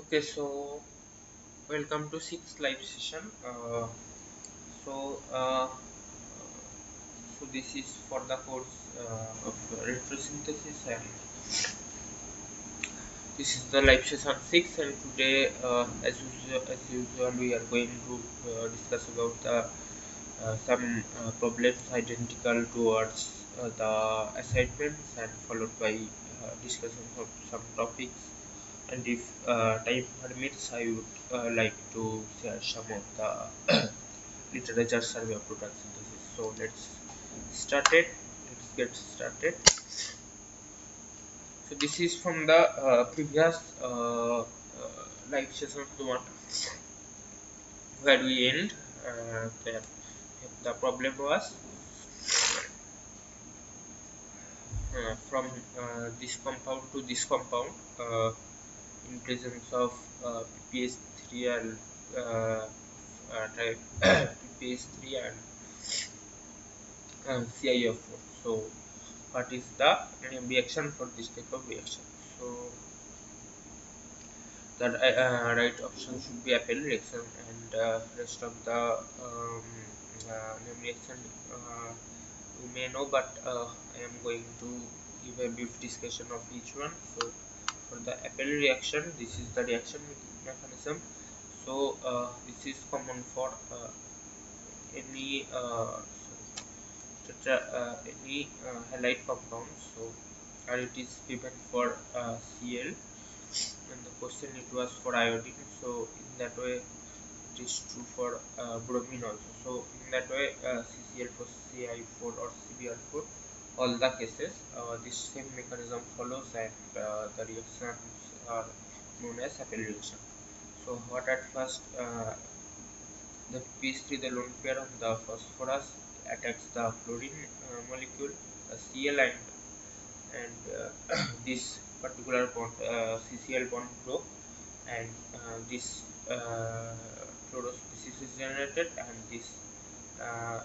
Okay, so welcome to sixth live session. So, uh, so this is for the course of retrosynthesis, and this is the live session 6. And today, as usual, we are going to discuss about some problems identical towards the assignments, and followed by discussion of some topics. And if time permits, I would like to share some of the literature survey of product synthesis. So let's start it. Let's get started. So this is from the previous live session one, where we end. The problem was from this compound to this compound in presence of PPH3 and type PPH3 and CIF4. So what is the reaction for this type of reaction? So the right option should be apple reaction, and rest of the name reaction we may know, but I am going to give a brief discussion of each one. So for the apple reaction, this is the reaction mechanism. So this is common for any halide compounds. So it is given for Cl, and the question it was for iodine. So in that way it is true for bromine also. So in that way CCl for CI4 or CBr4, all the cases this same mechanism follows, and the reactions are known as apple reaction. So what at first the PH3, the lone pair on the phosphorus, attacks the chlorine molecule Cl, and this particular bond CCl bond broke, and this chlorospecies is generated, and this uh,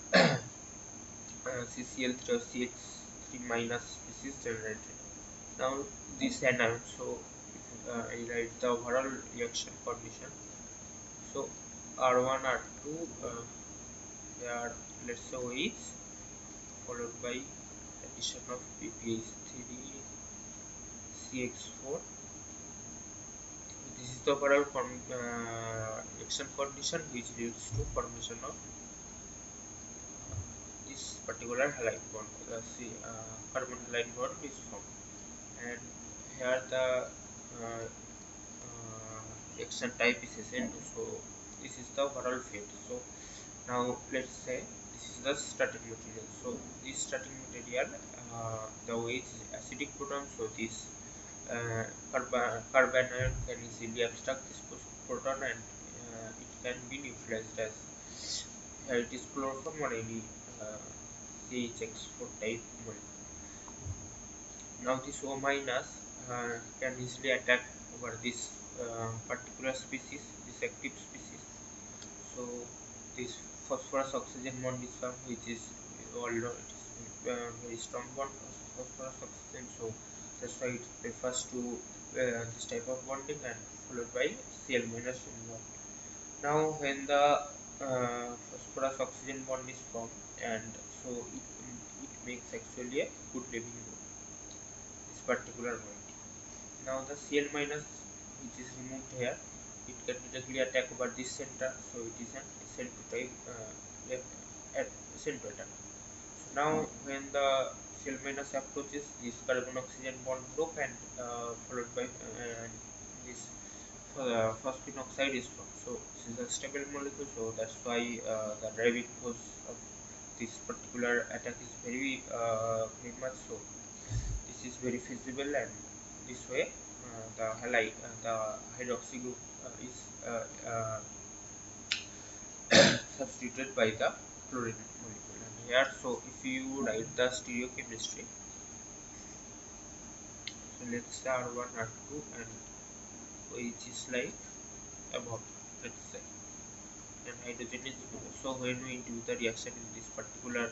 CCl3 or CH3 minus species generated. Now this anion, so I write the overall reaction condition. So R1 R2 here, let's say OH, followed by addition of PPH3 CX4. This is the overall reaction condition which leads to formation of this particular halide bond. Carbon halide bond is formed, and here the reaction type is SN2. So this is the overall fate. So now let's say this is the starting material. So this starting material, the OH is acidic proton. So this carbon ion can easily abstract this proton, and it can be neutralized as here it is chloroform or any CHX4 type molecule. Now this O minus can easily attack over this particular species, this active species. So this phosphorus oxygen bond is formed, which is all know it is very strong bond for phosphorus oxygen. So that's why it refers to this type of bonding, and followed by Cl minus involved. Now when the phosphorus oxygen bond is formed, and so it makes actually a good living group, this particular moiety. Now the Cl minus which is removed here, it can directly attack over this center, so it is an SN2 type SN2 attack. So now when the Cl minus approaches, this carbon oxygen bond broke, and followed by this phosphine oxide is formed. So this is a stable molecule, so that's why the driving force of this particular attack is very much so. This is very feasible, and this way the halide, the hydroxy group is substituted by the chlorine molecule. And here, so if you write the stereochemistry, so let's say R1 R2 and which is like above, let's say, and hydrogen is below. So when we do the reaction in this particular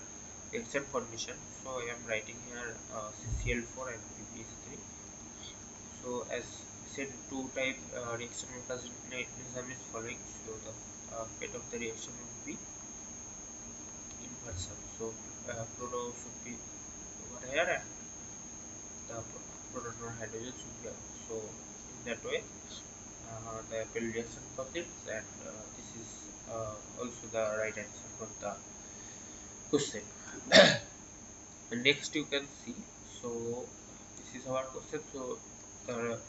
reaction condition, so I am writing here CCl4 and PPH3. So as SN2 type reaction mechanism is following. So the fate of the reaction would be inversion. So fluoro should be over here and the proton or hydrogen should be out. So in that way the apple reaction proceeds, and this is also the right answer for the question. And next you can see, so this is our question. So the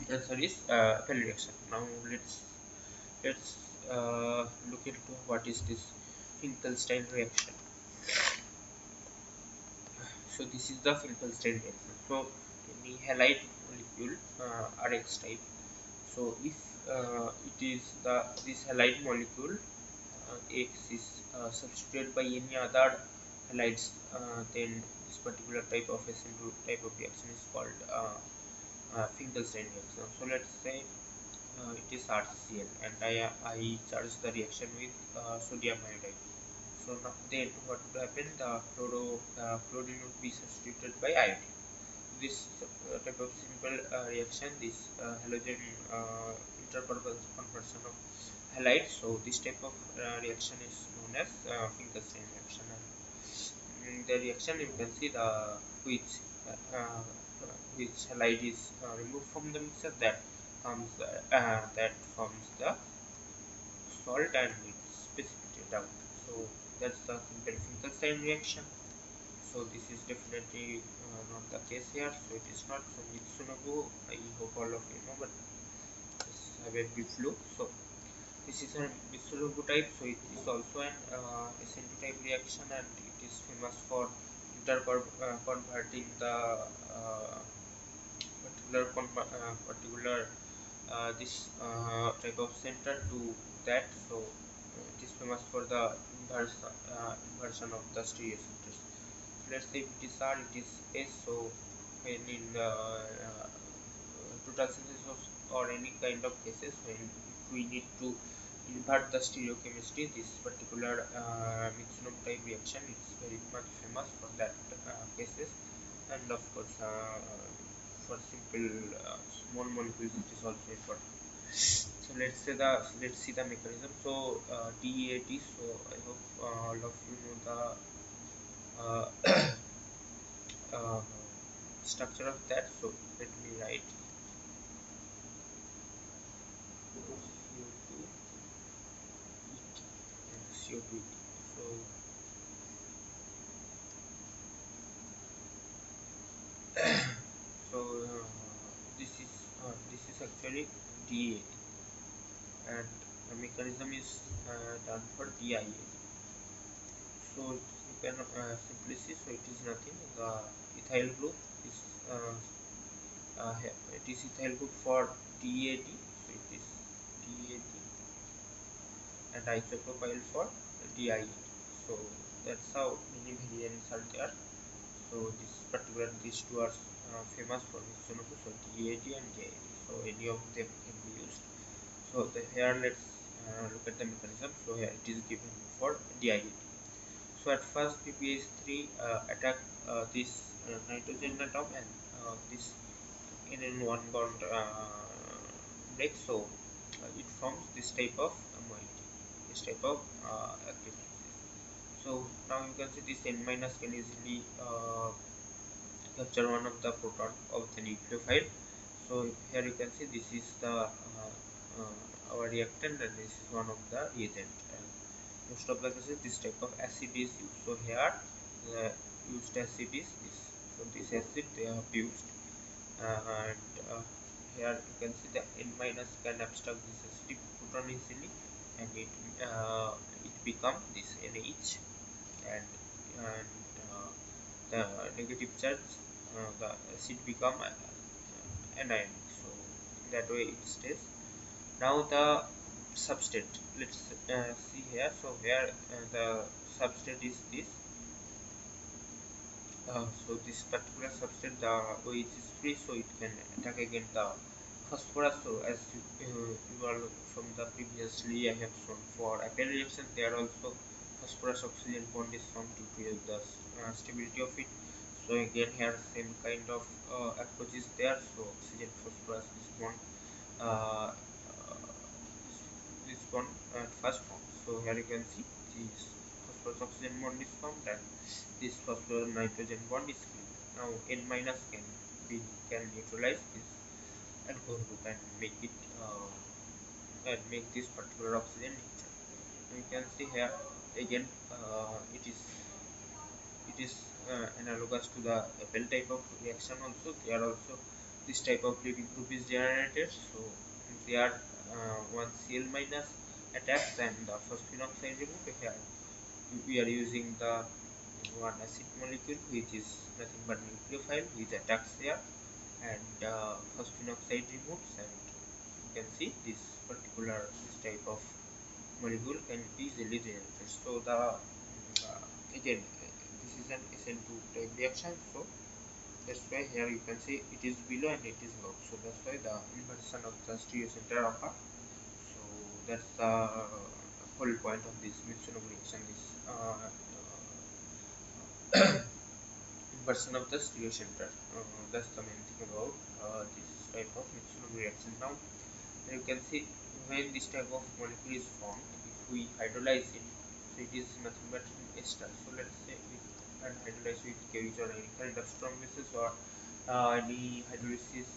answer is apple reaction. Now let's look into what is this Finkelstein reaction. So this is the Finkelstein reaction. So any halide molecule Rx type. So if it is this halide molecule X is substituted by any other halides, then this particular type of SN2 type of reaction is called Finkelstein reaction. So let's say it is RCl, and I charge the reaction with sodium iodide. So now then what would happen? The chlorine would be substituted by iodine. This type of simple reaction, this halogen interconversion of halide. So this type of reaction is known as Finkelstein reaction. And in the reaction, you can see the which uh, which halide is removed from the mixture, that forms the salt and it's precipitated out. So that's the simple Finkelstein reaction. So this is definitely not the case here. So it is not. So Mitsunobu, I hope all of you know, but let's have a brief look. So this is a Mitsunobu type. So it is also an SN2 type reaction, and it is famous for converting the particular this type of center to that. So it is famous for the inversion of the stereo centers. So let's say if it is R, it is S. So when in total synthesis or any kind of cases, when we need to invert the stereochemistry, this particular Mitsunobu type reaction is very much famous for that cases. And of course for simple small molecules it is also important. So let's see the mechanism. So DEAT. So I hope all of you know the uh, structure of that. So let me write CO2 and CO2. So so this is actually DEAT, and the mechanism is done for DIAT. So you can simply see. So it is nothing. The ethyl group is it is ethyl group for DAD. So it is DAD, and isopropyl for DIAD. So that's how many variants are there. So these two are famous for Mitsunobu. So DAD and JAD. So any of them can be used. So here let's look at the mechanism. So here it is given for DIAD. So at first PPH3 attack this nitrogen atom, and this in one bond break. So it forms this type of moiety, this type of active. So now you can see this N minus can easily capture one of the proton of the nucleophile. So here you can see this is the our reactant, and this is one of the reagent. And most of the cases this type of acid is used. So here the used acid is this. So this acid they have used, and here you can see the N minus can abstract this acidic proton easily, and it become this NH, and the negative charge, the acid become anionic. So in that way it stays. Now the substrate, let's see here. So here the substrate is this. So this particular substrate, the OH is free, so it can attack against the phosphorus. So as you all from the previously I have shown for apple reaction, there also phosphorus oxygen bond is found due to the stability of it. So again here same kind of approach is there. So oxygen phosphorus is bond, uh, this bond at first form. So here you can see this phosphorus oxygen bond is formed and this phosphorus nitrogen bond is created. Now N minus can neutralize this alcohol group and make it and make this particular oxygen neutral. You can see here again it is analogous to the Apple type of reaction also. There also this type of leading group is generated. So there one Cl minus attacks and the phosphinoxide removed. Here we are using the one acid molecule which is nothing but nucleophile which attacks there, and phosphinoxide removes, and you can see this type of molecule can easily generated. So the again this is an SN2 type reaction, so that's why here you can see it is below and it is above. So that's why the inversion of the stereocenter occur. So that's the whole point of this Mitsuno reaction, this inversion of the stereocenter. That's the main thing about this type of Mitsuno reaction. Now you can see when this type of molecule is formed, if we hydrolyze it, so it is nothing but an ester. So let's say we can hydrolyze with KH or any kind of strong bases or any hydrolysis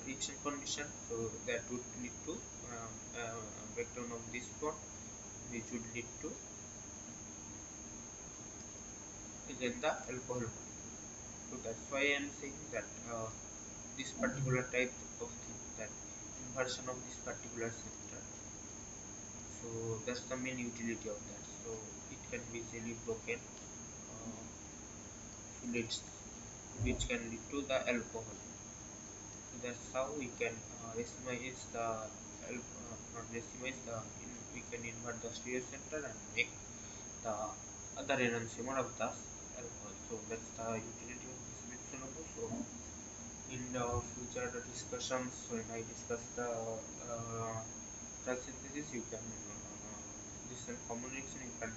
reaction condition. So that would lead to breakdown of this bond, which would lead to again the alcohol bond. So that's why I am saying that this particular type of thing, that inversion of this particular center. So that's the main utility of that. So it can be easily broken, fluids, which can lead to the alcohol. So that's how we can racemize the not racemize the we can invert the stereo center and make the other enantiomer of the alcohol. So that's the utility of this mixology. So in the future discussions, when I discuss the drug synthesis, you can this and common reaction you can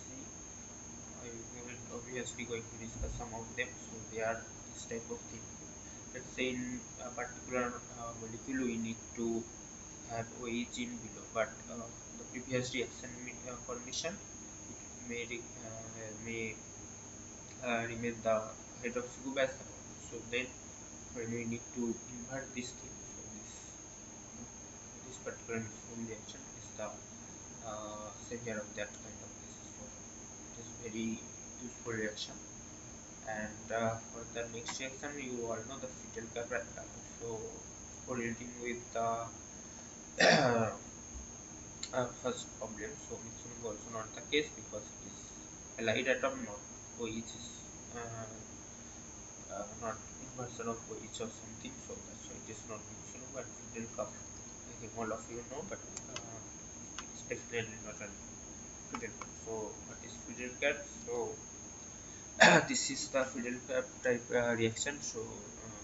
see. I will obviously going to discuss some of them. So they are this type of thing. Let's say in a particular molecule we need to have OH in below, but the previous reaction condition it may remain the hydroxy group as above. So then when we need to invert this thing, so this particular mixing reaction is the savior of that kind of case. So it is very useful reaction. And for the next reaction, you all know the fetal cap. So correlating with the first problem, so mixing is also not the case because it is allied atom, not OH is not inversion of OH or something. So that's why it is not mixing, but fetal cap. I think all of you know, but it's definitely not a fetal cap. So what is fetal cap? So this is the fetal cap type reaction. So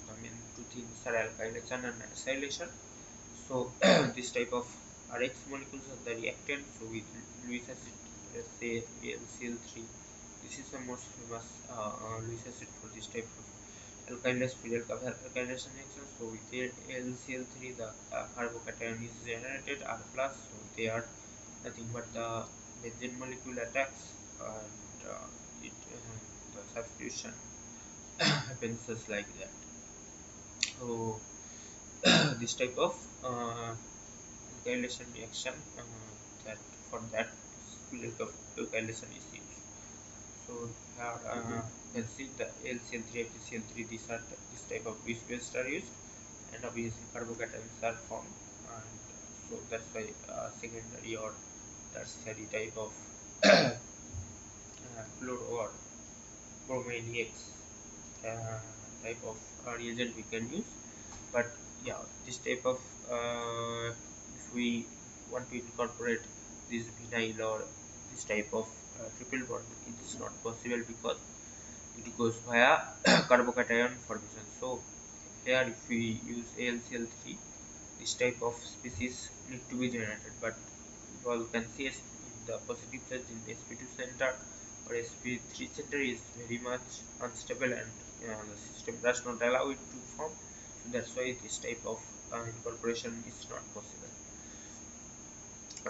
the main two things are alkylation and acylation. So this type of Rx molecules are the reactant. So with Lewis acid, let's say AlCl3. This is the most famous Lewis acid for this type of alkylase fetal cap alkylation reaction. So with AlCl3, the carbocation is generated R plus. So they are nothing but the benzene molecule attacks, and the substitution happens just like that. So this type of alkylation reaction, that for that alkylation is used. So here you can see the AlCl3, FeCl3, this type of base bases are used, and obviously carbocations are formed, and so that's why secondary or tertiary type of fluoro or bromine X type of reagent we can use. But yeah, this type of if we want to incorporate this vinyl or this type of triple bond, it is not possible because it goes via carbocation formation. So here if we use AlCl3, this type of species need to be generated, but you all can see in the positive charge in the sp2 center, or sp3 center is very much unstable, and the system does not allow it to form. So that's why this type of incorporation is not possible.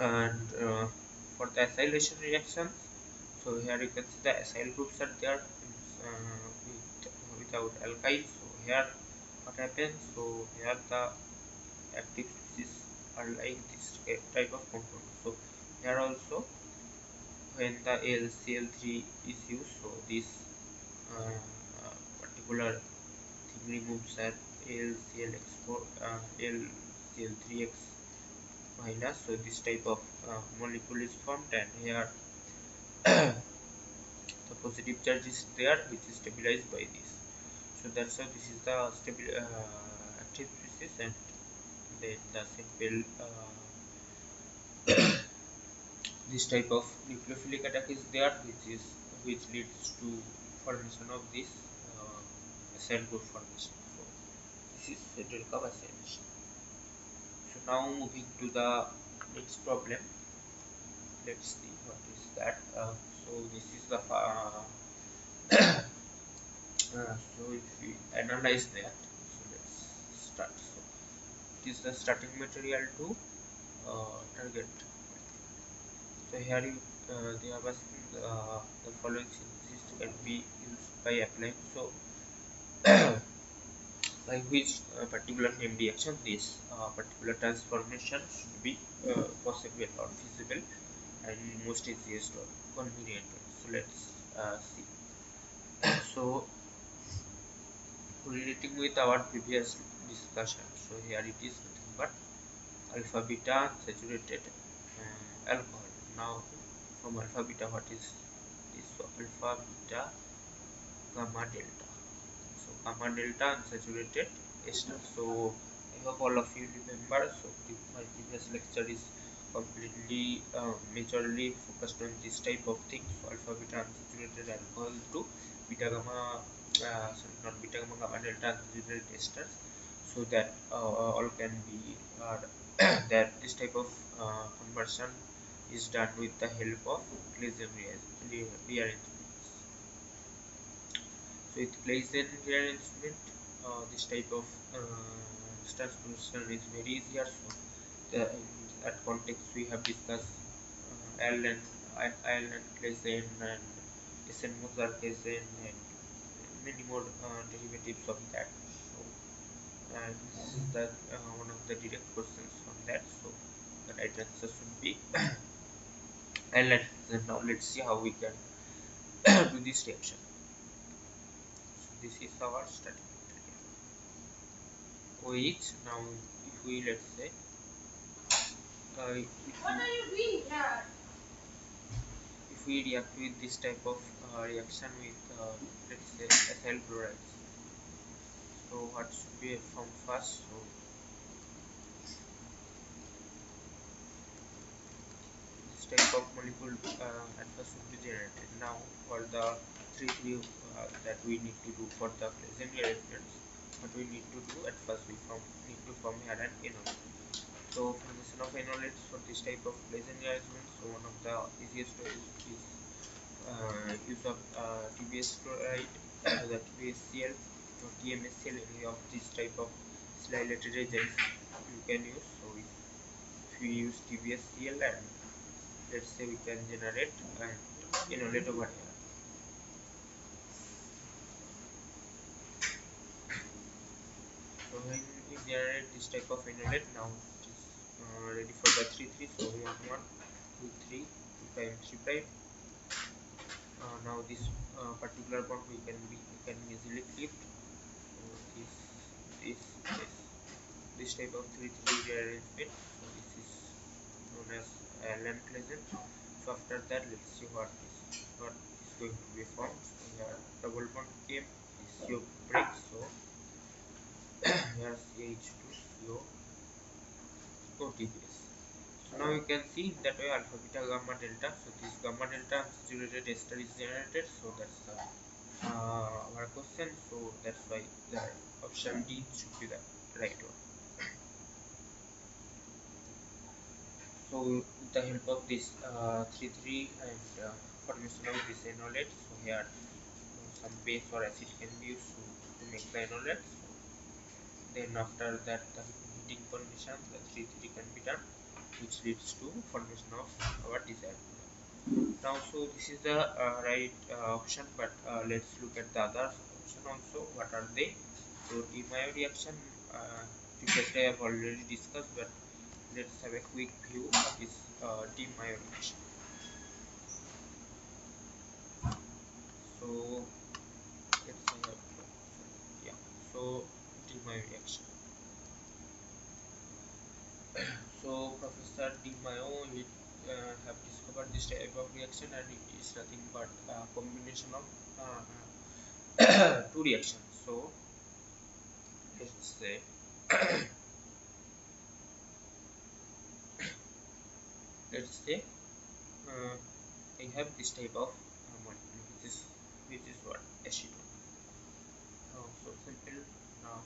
And for the acylation reactions, so here you can see the acyl groups are there without alkynes. So here what happens, so here the active species are like this type of compound. So here also, when the LCl3 is used, so this particular thing removes at LCl3x minus. So this type of molecule is formed, and here the positive charge is there, which is stabilized by this. So that's how this is the stable active species, and then the simple this type of nucleophilic attack is there, which leads to formation of this cell group formation. So this is Federica acylation. So now moving to the next problem. Let's see what is that. So this is the so if we analyze that, so let's start. So it is the starting material to target. So here you, they have asking the following synthesis can be used by applying. So by which particular name reaction this particular transformation should be possible or feasible and most easiest or convenient. So let's see. So relating with our previous discussion, so here it is nothing but alpha beta saturated alcohol. Now from alpha beta, what is this? So alpha beta gamma delta. So gamma delta unsaturated ester. So I hope all of you remember. So my previous lecture is completely majorly focused on this type of thing. So alpha beta unsaturated alcohol to beta gamma sorry, not beta gamma, gamma delta unsaturated esters, so that all can be that this type of conversion is done with the help of Claisen rearrangement. So with Claisen rearrangement, this type of transformation is very easier. So in that context, we have discussed Ireland, Claisen, and Essen-Moser Claisen, and many more derivatives of that. So this is the one of the direct questions from that. So the right answer should be Ireland. And now let's see how we can do this reaction. So this is our starting material. Which now, if we let's say, if we react with this type of reaction with let's say ethyl chlorides, so what should be formed first? So this type of molecule at first should be generated. Now for the three that we need to do for the Claisen rearrangements, what we need to do at first, we need to form here an enolate. So formation of enolates for this type of Claisen rearrangements, so one of the easiest ways is use of TBS chloride, the TBSCl or TMSCl, any of this type of silylated agents you can use. So if we use TBSCl, and let's say we can generate an enolate over here. So when we generate this type of enolate, now it is ready for the 3,3. So 1, 1, 2, 3, 2 prime, 3 prime. Now this particular bond we can easily flipped. So this type of 3,3 rearrangement. So this is known as land Claisen. So after that, let's see what is going to be formed. So here double bond came, this CO breaks. So here CH2CO OTBS. So now you can see that way alpha beta gamma delta. So this gamma delta unsaturated ester is generated. So that's our question. So that's why the option D should be the right one. So with the help of this 3,3 and formation of this enolate. So here some base or acid can be used to make the enolate. So then after that the heating condition, the 3-3 can be done, which leads to formation of our desired product. Now so this is the right option, but let's look at the other option also. What are they? So DMIO reaction, previously I have already discussed, but let's have a quick view of this DMIO reaction. So let's have yeah. So DMIO reaction. So Professor Di Maio have discovered this type of reaction, and it is nothing but a combination of two reactions. So let's say let's say uh, I have this type of molecule, which is what, acetone. So simple. Now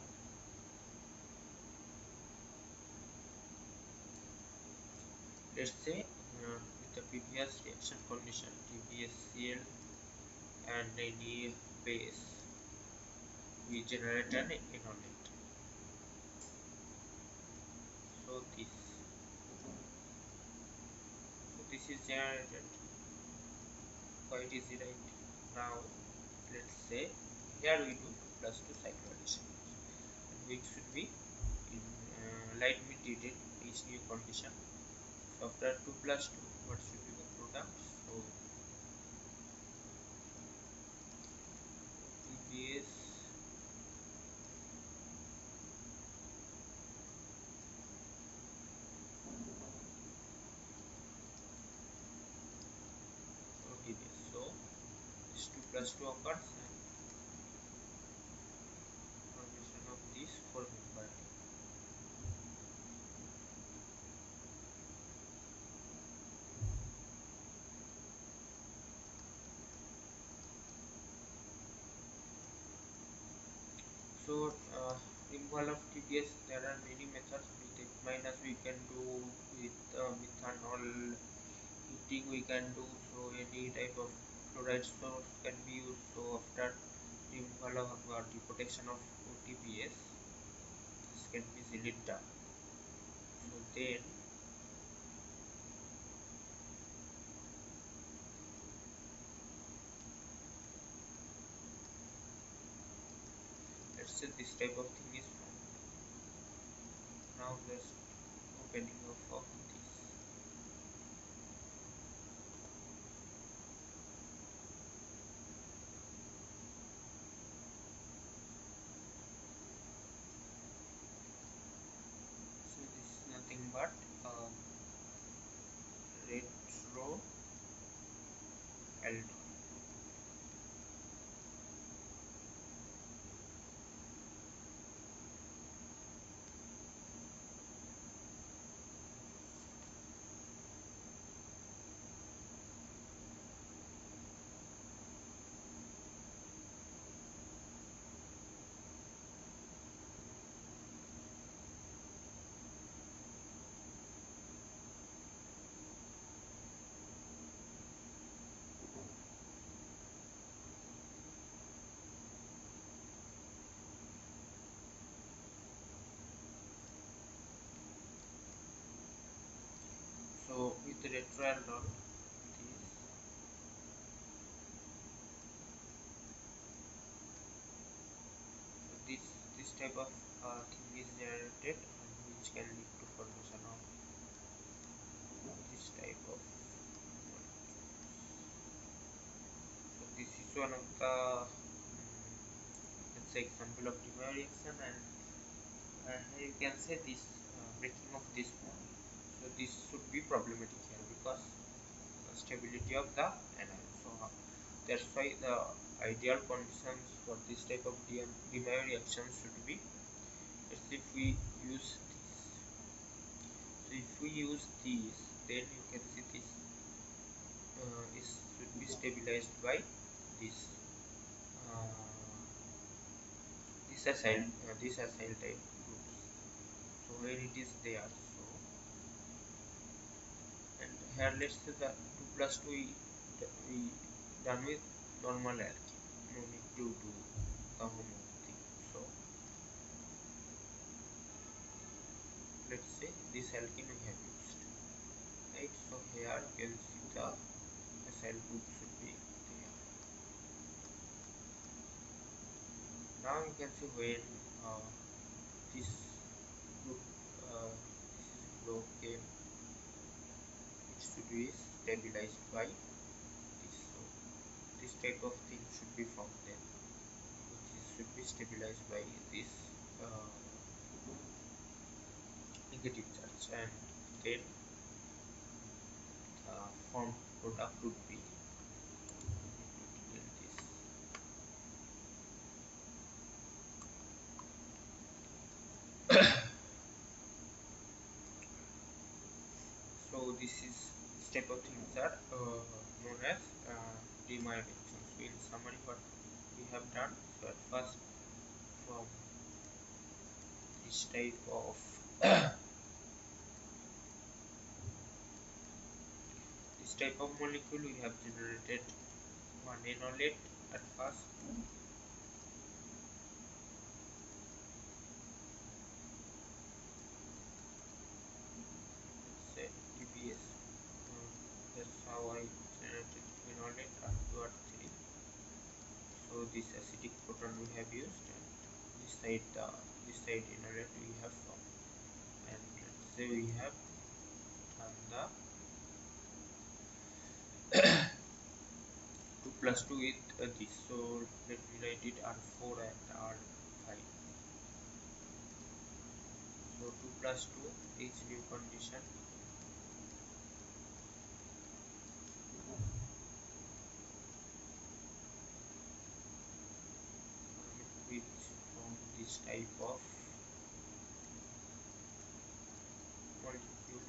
let's say with the previous reaction condition, TBSCl and any base, we generate an enolate. So this is generated quite easy, right? Now let's say here we do plus 2 cycloaddition, which should be in light mediated each new condition. So after 2 plus 2, what should be the product? So TBS so TBS. So this 2 plus 2 occurs, and formation of these 4 member. So removal of TBS, there are many methods. With H minus we can do, with methanol heating we can do. So any type of chloride source can be used. So after removal of deprotection of TBS, this can be easily done. So then let's say this type of thing is formed. Now just opening of this. So this is nothing but retro aldol. So with the retroaldol, this type of thing is generated, and which can lead to formation of this type of molecules. So this is one of the let's say example of DMIO reaction, and here you can say this breaking of this bond. So this should be problematic here, because the stability of the anion. So that's why the ideal conditions for this type of DMIO reaction should be, let's say if we use this. So if we use these, then you can see this should be stabilized by this uh, this acyl type groups. So where it is there. So and here let's say the 2 plus 2 we done with normal alkene. No need to do the homework thing. So let's say this alkene we have used, right? So here you can see the acyl group should be there. Now you can see when this group this is flow came, it should be stabilized by this. So this type of thing should be found then, which should be stabilized by this uh, negative charge, and then the formed product would be this. So this type of things are known as demyelination. So in summary, what we have done, so at first from this type of this type of molecule we have generated one enolate at first. Let's say TBS. That's how I generated enolate R2 R3. So this acidic proton we have used, and this side enolate we have found. And let's say we have done the 2 plus 2 with this. So let me write it R4 and R5. So 2 plus 2 is new condition, which from this type of molecule.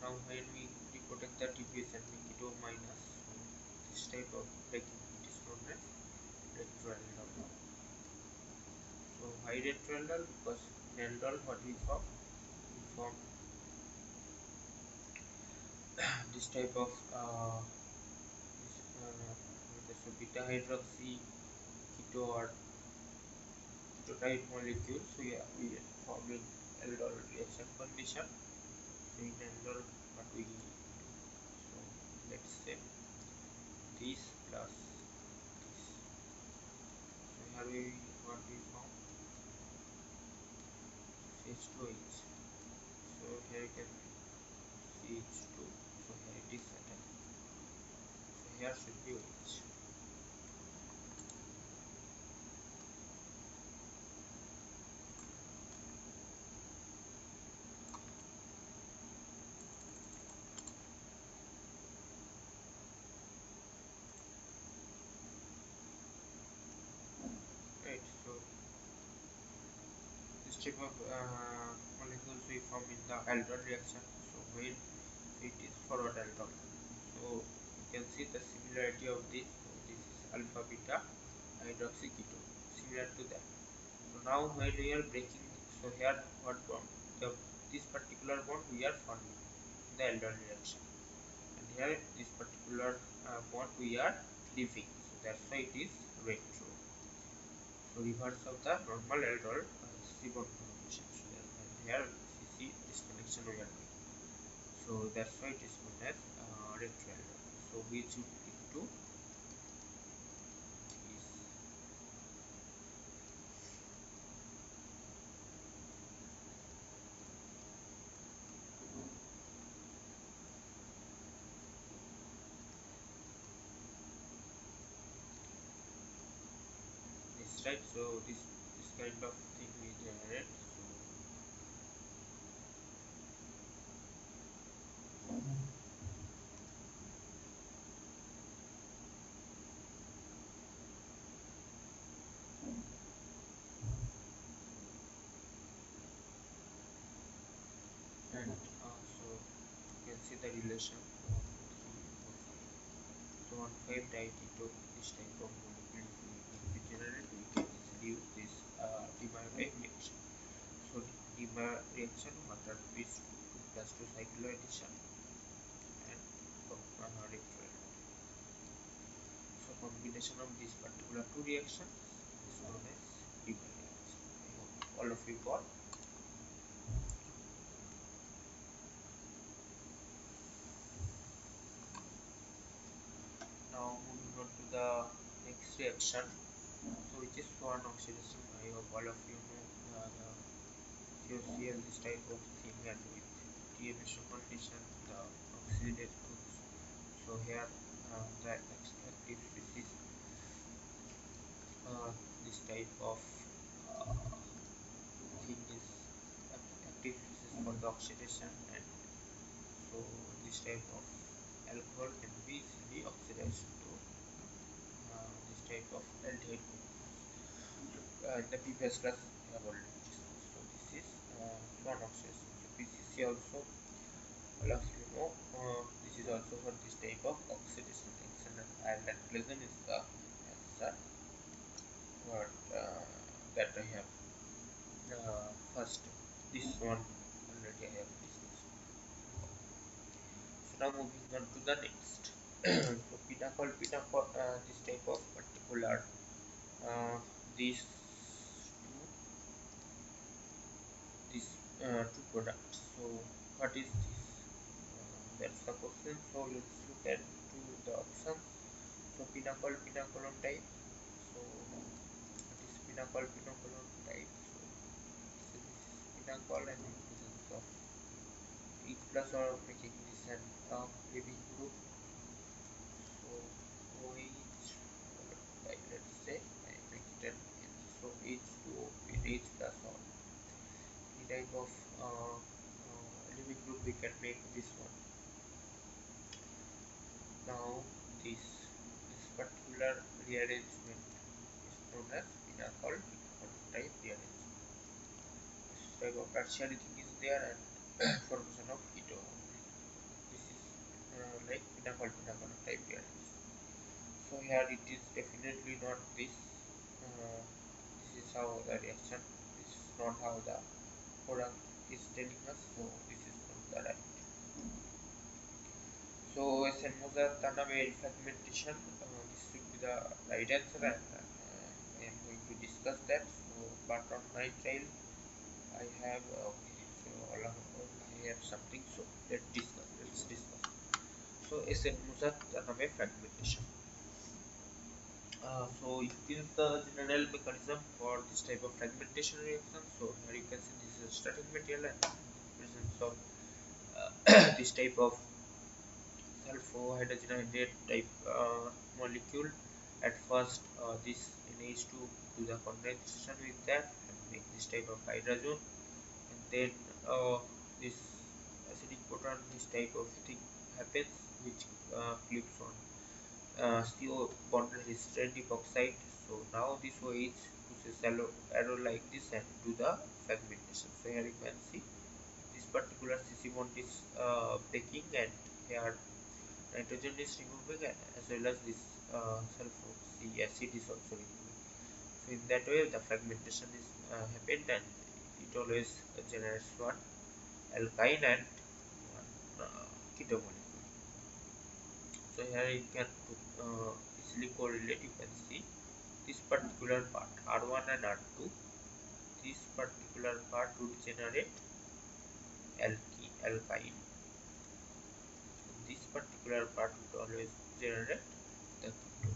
Now when we deprotect the TPS and make it O minus, so this type of breaking it is known as retroaldol. So why retroaldol? Because in aldol what we form this type of so beta hydroxy keto or ketotide molecule. So yeah, we are forming aldol reaction condition. So in aldol what we do, so let's say this plus this. So here we what we found H2H. So here you can see H2. So here it is certain. So here should be OH. Right. So this type of molecules we form in the aldol reaction. So when it is forward aldol. So you can see the similarity of this. So this is alpha beta hydroxy keto, similar to that. So now when we are breaking, so here what bond? This particular bond we are forming in the aldol reaction, and here this particular bond we are leaving. So that's why it is retro. So reverse of the normal aldol C bond formation. So and here CC disconnection we are doing. So that's why it is known as retro aldol. So which would lead to this, right? So this kind of thing we generate. And so you can see the relation 1, 2, 3, 4, 5. So on 5 diet into this type of molecule if we generate, we get this use this dimer reaction. So dimer reaction water is 2+2 cycloaddition and retrieval. So combination of these particular two reactions is known as dimer reaction. I hope all of you got. Now moving on to the next reaction, so which is swan oxidation. I hope all of you know the COCl, this type of thing, and with TMSO condition the oxidate groups. So here the active species, this type of uh, thing is active species for the oxidation, and so this type of alcohol can be easily oxidized to this type of aldehyde compounds. In the previous class we have already discussed. So this is one oxidation. So PCC also, all of you know, this is also for this type of oxidation reaction, and iron present is the answer. What that I have first, this one already I have discussed. So now moving on to the next. So pinacol, this type of particular uh, these these two products. So what is this? That's the question. So let's look at the options. So pinacolone type. So what is pinacolone type? So this is pinacol and in presence of H plus or making this an living group. So OH, let's say I make it an H. So H2O with H plus or any type of living group we can make this one. Now this particular rearrangement is known as pinacol type rearrangement. This type of tertiary thing is there, and formation of keto. This is like pinacol type rearrangement. So here it is definitely not this. This is how the reaction. This is not how the product is telling us. So this is not the right. So Senmosa-Tanabe fragmentation, this should be the right answer, and I am going to discuss that. So button nitrile, I have okay. So all I have something. So let's discuss. So Senmosa-Tanabe fragmentation. So it is the general mechanism for this type of fragmentation reaction. So here you can see this is a starting material and presence of this type of sulfo-hydrogen hydrate type molecule. At first this NH2 do the condensation with that and make this type of hydrogen, and then this acidic proton, this type of thing happens, which clips on CO bonded histidine epoxide. So now this OH pushes arrow like this and do the fragmentation. So here you can see this particular CC bond is breaking, and here nitrogen is removing, as well as this sulfuric acid is also removing. So in that way the fragmentation is happened, and it always generates one alkyne and one keto molecule. So here you can easily correlate. You can see this particular part R1 and R2. This particular part would generate alkyne. This particular part would always generate the keto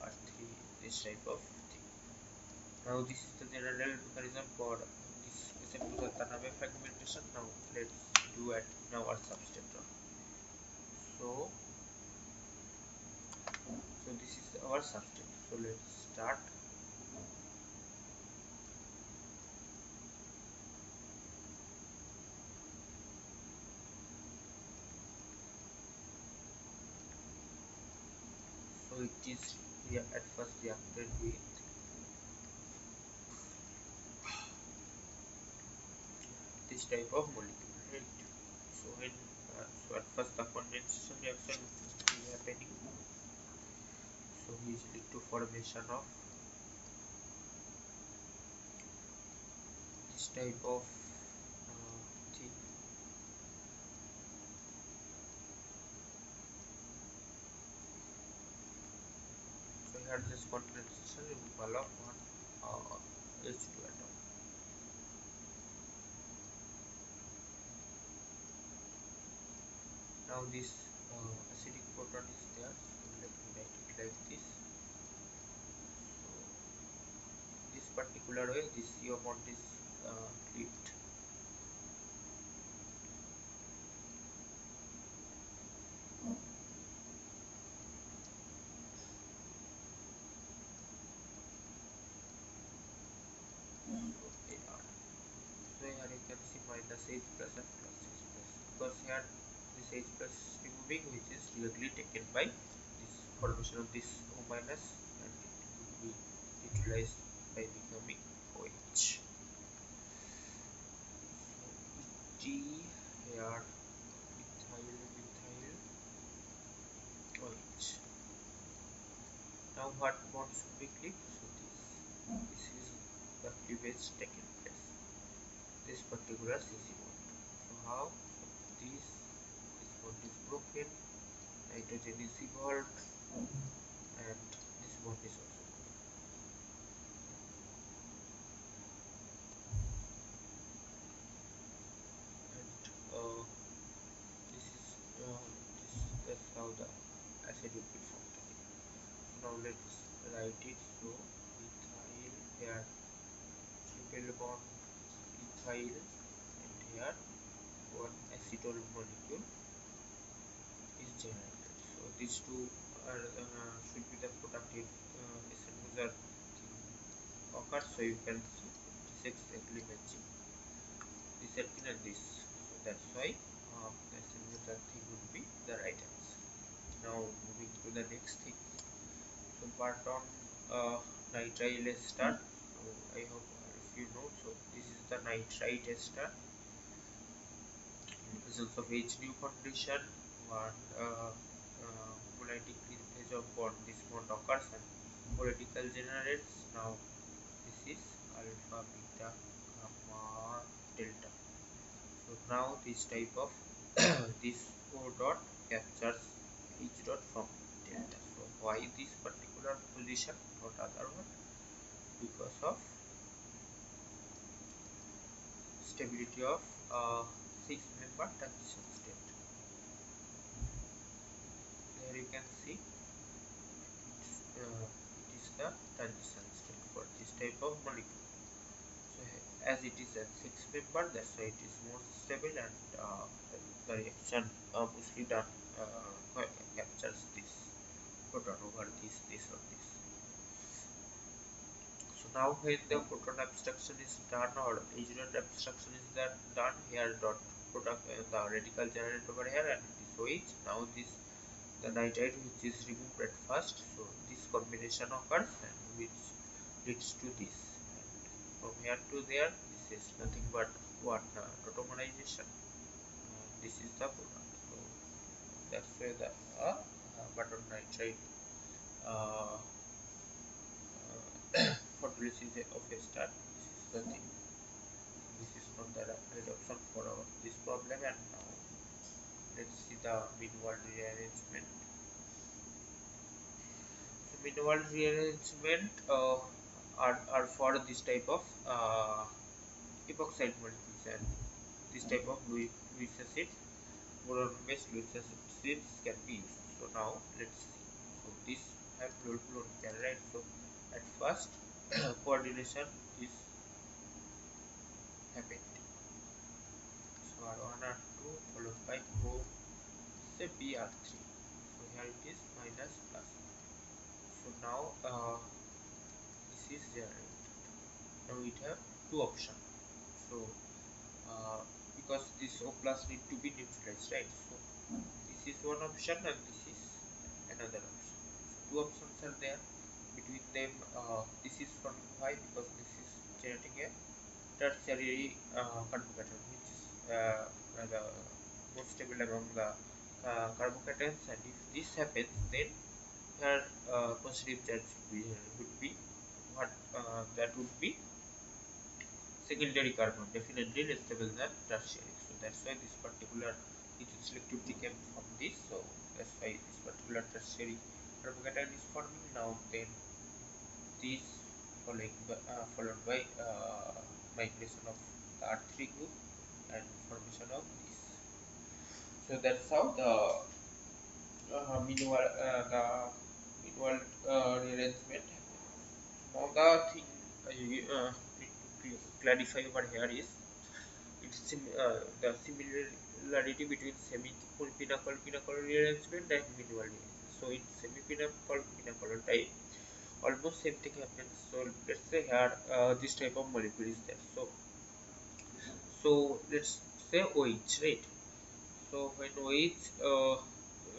R3. This type of thing. Now this is the general mechanism for this Tanabe fragmentation. Now let's do it in our substrate. So this is our substrate. So let's start. So it is here at first reacted with this type of molecule, right? So when so at first the condensation reaction is happening, so we lead to formation of this type of thing. So here this condensation removal of one H2 atom. Now this acidic proton is there, so let me write it like this. So this particular way this CO bond is clipped. So here you can see minus H plus and plus H plus, because here this H plus is removing, which is directly taken by this formation of this O minus, and it will be utilized by becoming OH. So EG here methyl methyl OH. Now what bonds should be clipped? So this is the cleavage taken place, this particular CC bond. So how? So this bond is broken, nitrogen is evolved, and this bond is also broken. And that's how the acid will be formed again. So now let's write it. So methyl here triple bond ethyl, and here one acetyl molecule is generated. So these two are should be the productive SN thing occurs. So you can see it is exactly matching this thing and this. So that's why the SN thing would be the right answer. Now moving to the next thing. So part on nitrile ester. So I hope if you know. So this is the nitrite ester. In presence of H new condition, one homolytic linkage of bond, this bond occurs and political generates. Now this is alpha, beta, gamma, delta. So now this type of this O dot captures H dot from delta. So why this particular position, not other one? Because of stability of 6-member transition state. There you can see it is the transition state for this type of molecule. So as it is a 6-member, that's why it is more stable, and the reaction mostly done captures this proton over this or this. So now when the proton abstraction is done, or H dot abstraction is done, here dot product the radical generated over here, and this OH. Now this the nitrite which is removed at first. So this combination occurs, and which leads to this. And from here to there, this is nothing but what tautomerization. This is the product. So that's where the button nitrite photolysis of a star. This is the thing. This is not the right option for this problem. And now let's see the mean-wall rearrangement. So mean-wall rearrangement are for this type of epoxide molecules, and this type of Lewis acid, boron-based Lewis acids can be used. So now let's see. So this have fluid pair, right? So at first coordination is happened. So R1 R2 followed by O, say BR3. So here it is minus plus. So now this is there. Now we have two options. So because this O plus need to be neutralized, right? So this is one option and this is another option. So two options are there. Between them, this is from why? Because this is generating a tertiary carbocation, which is the most stable among the carbocations, and if this happens, then here positive charge would be what that would be secondary carbon, definitely less stable than tertiary. So that's why this particular selectivity came from this. So that's why this particular tertiary carbocation is forming now. Then this followed by migration of the R3 group and formation of this. So that's how the rearrangement happens. Now the thing you need to clarify over here is the similarity between semi-pinnacle pinnacle rearrangement and minimal rearrangement. So in semi-pinnacle pinnacle type, almost same thing happens. So let's say here this type of molecule is there. So let's say OH, right? So when OH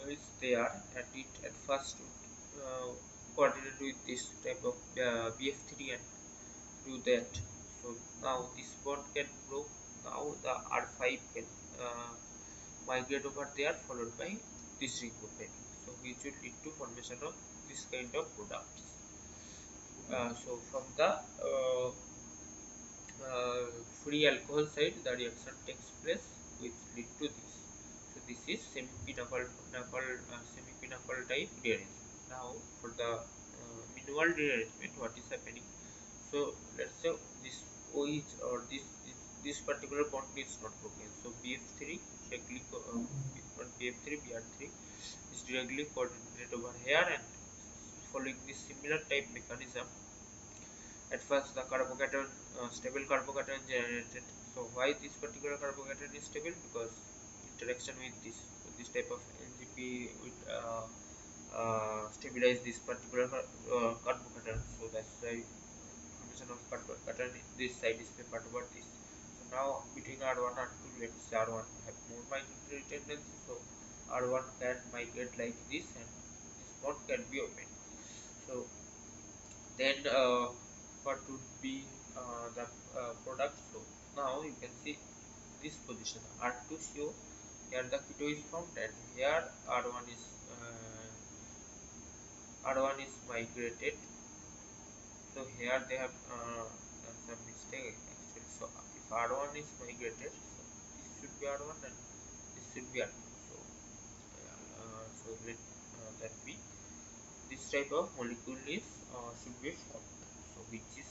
is there, and it at first coordinate with this type of BF3 and do that. So now this bond can grow. Now the R5 can uh, migrate over there, followed by this ring opening. So which will lead to formation of this kind of products. So from the free alcohol side, the reaction takes place, which lead to this. So this is semi-pinnacle type rearrangement. Now for the minimal rearrangement, what is happening? So let's say this OH or this particular bond is not broken. So BF3 directly BF3 BR3 is directly coordinated over here, and following this similar type mechanism, at first the carbocation stable carbocation generated. So why this particular carbocation is stable? Because interaction with this type of NGP with stabilize this particular carbocation. So that's why formation of carbocation this side is papered over this. So now between R1 and R2, let's say R1 have more migratory tendency. So R1 can migrate like this, and this bond can be open. So then what would be the product? So now you can see this position R2CO, here the keto is formed, and here R1 is migrated. So here they have done some mistake actually. So if R1 is migrated, so this should be R1 and this should be R2. So let that be, this type of molecule is should be formed. So which is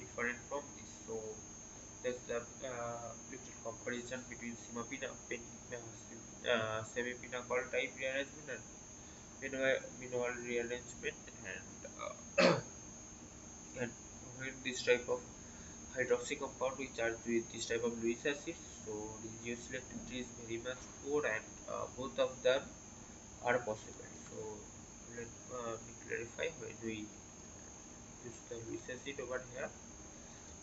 different from this. So there's the little comparison between semi-pinnacle type rearrangement and minimal rearrangement, and when this type of hydroxy compound we charge with this type of Lewis acid, so the selectivity is very much poor, and both of them are possible. So let me clarify, when we use the Lewis acid over here,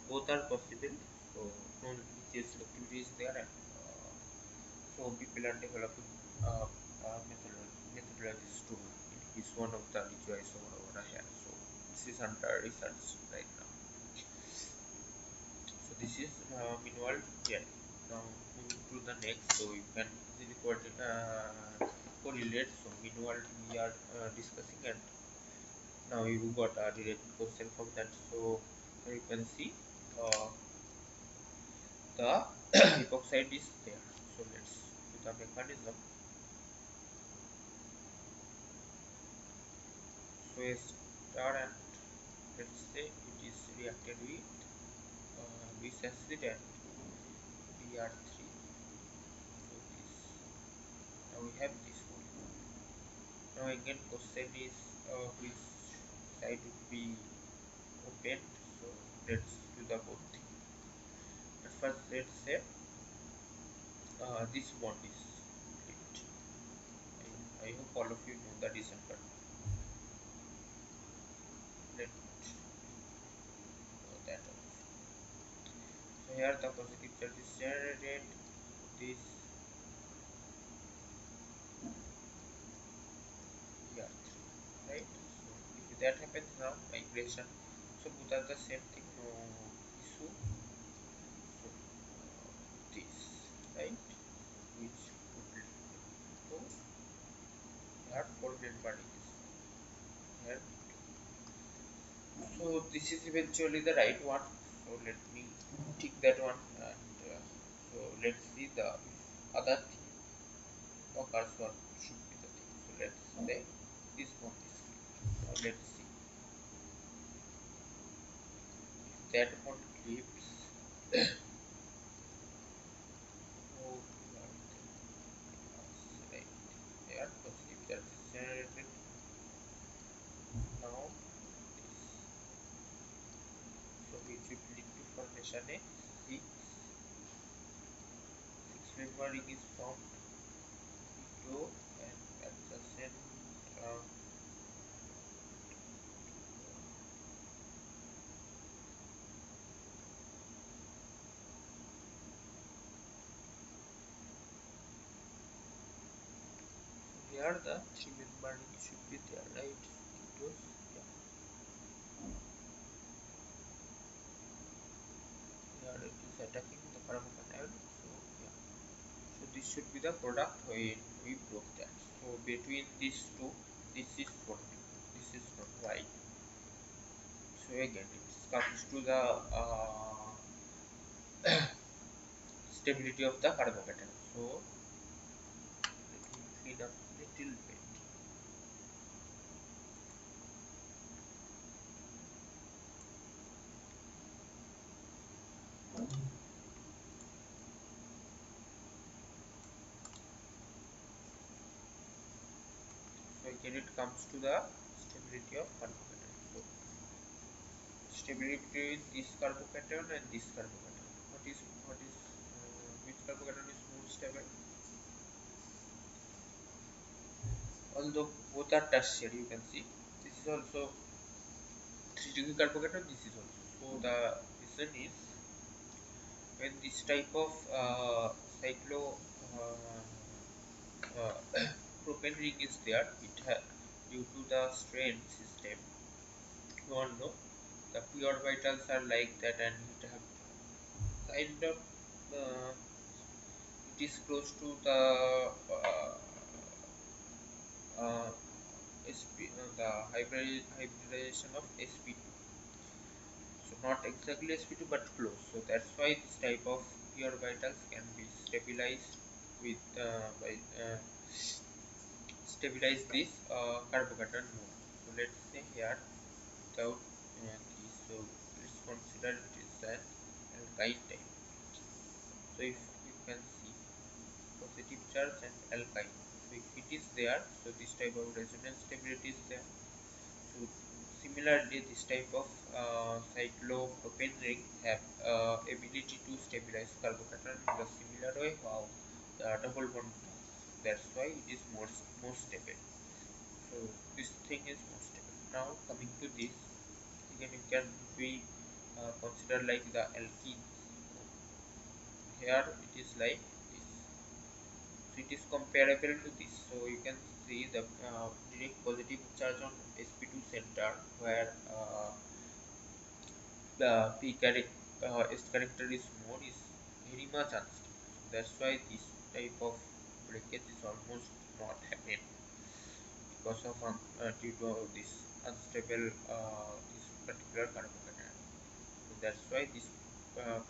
both are possible. So no lineage selectivity is there, and so people are developing methodologies to increase one of the choice over here. So this is under research right now. So this is meanwhile here. Now moving to the next, so you can easily correlate. So meanwhile we are discussing, and now you got a related question from that. So you can see uh, the epoxide is there. So let's do the mechanism. So a star, and let's say it is reacted with this acid and Br3. So this, now we have this one. Now again question is which side would be opened. So let's do the both thing. At first let's say this bond is split. I hope all of you know the reason, but let's know that also. So here the positive charge is generated. This BR3, right? So if that happens now, migration. So both are the same thing, no issue. So this, right? Which would lead to here four membrane is here. So this is eventually the right one. So let me tick that one, and so let's see the if other thing occurs, what should be the thing. So let's say this one is clicked. Now let's see if that one clips. Oh, right there. Because if that is generated now, so it should lead to formation a six-member ring is formed. P2 and adjacent. Uh, Here the three-member ring should be there, right? P2, yeah. Here it is attacking the carbon. So yeah. So this should be the product when we broke that. So between these two, this is what, this is not right. So again, it comes to the stability of the carbocation. So let me clean up little bit. So again, it comes to the stability of carbocation. So stability between this carbocation and this carbocation. What is which carbocation is more stable? Although both are tertiary, you can see this is also 3 degree carbocation. This is also. So the reason is when this type of cyclo propane ring is there, due to the strain system. You all know the p orbitals are like that, and it have kind of it is close to the uh, the hybridization of sp2. So not exactly sp2 but close. So that's why this type of p orbitals can be stabilized with by stabilize this carbocation mode. So let's say here without this, so let's consider it is an alkyne type. So if you can see positive charge and alkyne, so if it is there, so this type of resonance stability is there. So similarly, this type of cyclopropane ring have ability to stabilize carbocation in the similar way how the double bond does. That's why it is more stable. So this thing is more stable. Now coming to this, again you can be consider like the alkenes. Here it is like this. So it is comparable to this. So you can see the direct positive charge on sp2 center, where the S character is more, is very much unstable. So that's why this type of breakage is almost not happening because of due to this unstable this particular carbocation. So that's why this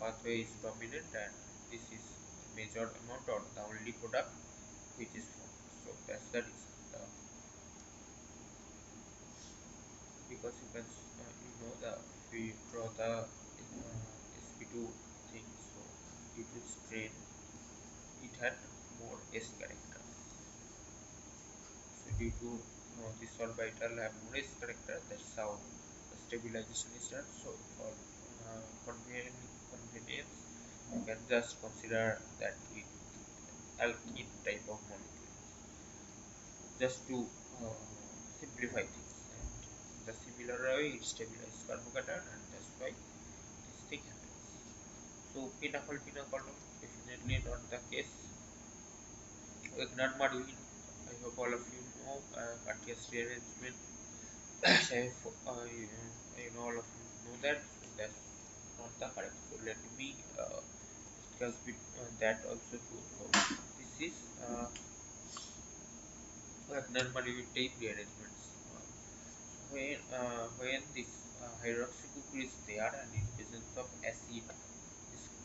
pathway is dominant, and this is major amount or the only product which is formed. So that's the reason. Because you can the if we draw the sp2 thing, so due to strain it had more s character. So due to this orbital have more s character, that's how the stabilization is done. So for convenience, you can just consider that it alkene type of molecule, just to uh, simplify things. And the similar way it stabilizes carbocation, and that's why this thing happens. So pinacol definitely not the case. Not Madhuin, I hope all of you know Cartier's rearrangement. I, all of you know that, so that's not the correct. So let me discuss that also too. So this is Wagner-Madhuin type rearrangements. When this hydroxy group is there and in presence molecules of acid.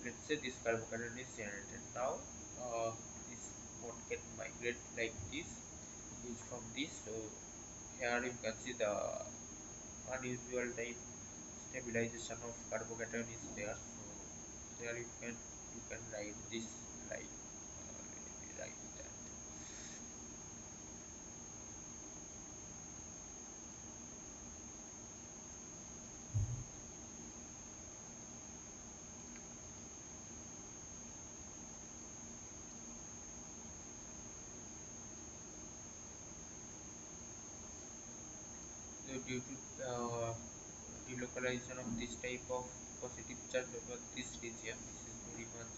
Let's say this carbocation is generated now. This one can migrate like this, is from this. So here you can see the unusual type stabilization of carbocation is there. So there you can write this like let me write that. So due to delocalization of this type of positive charge over this region, this is very much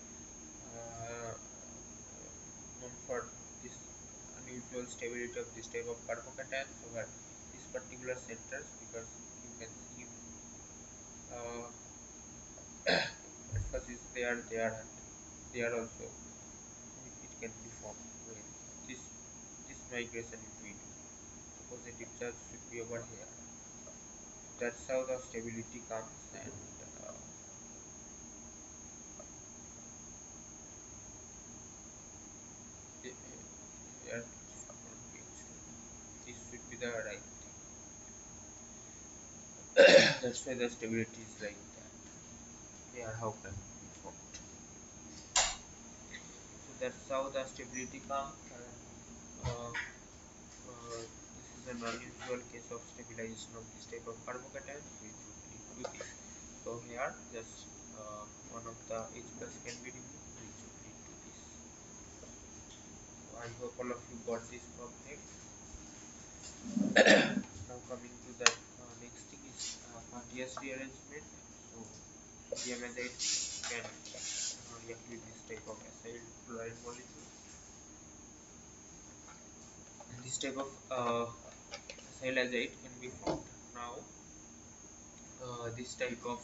uh, known for this unusual stability of this type of carbocations over these particular centers, because you can see uh, at first is there and there also it can be formed when this migration is we do. So positive charge should be over here. That's how the stability comes, and here this should be the right thing. That's why the stability is like that. Here how can be formed. So that's how the stability comes, and this is an unusual case of stabilization of this type of carbocations which would lead to this. So here just one of the H plus can be removed which would lead to this. So I hope all of you got this problem. Now coming to that next thing is Cartesian rearrangement. So sodium azide can react with this type of acyl chloride molecule. And this type of acyl azide can be formed. Now this type of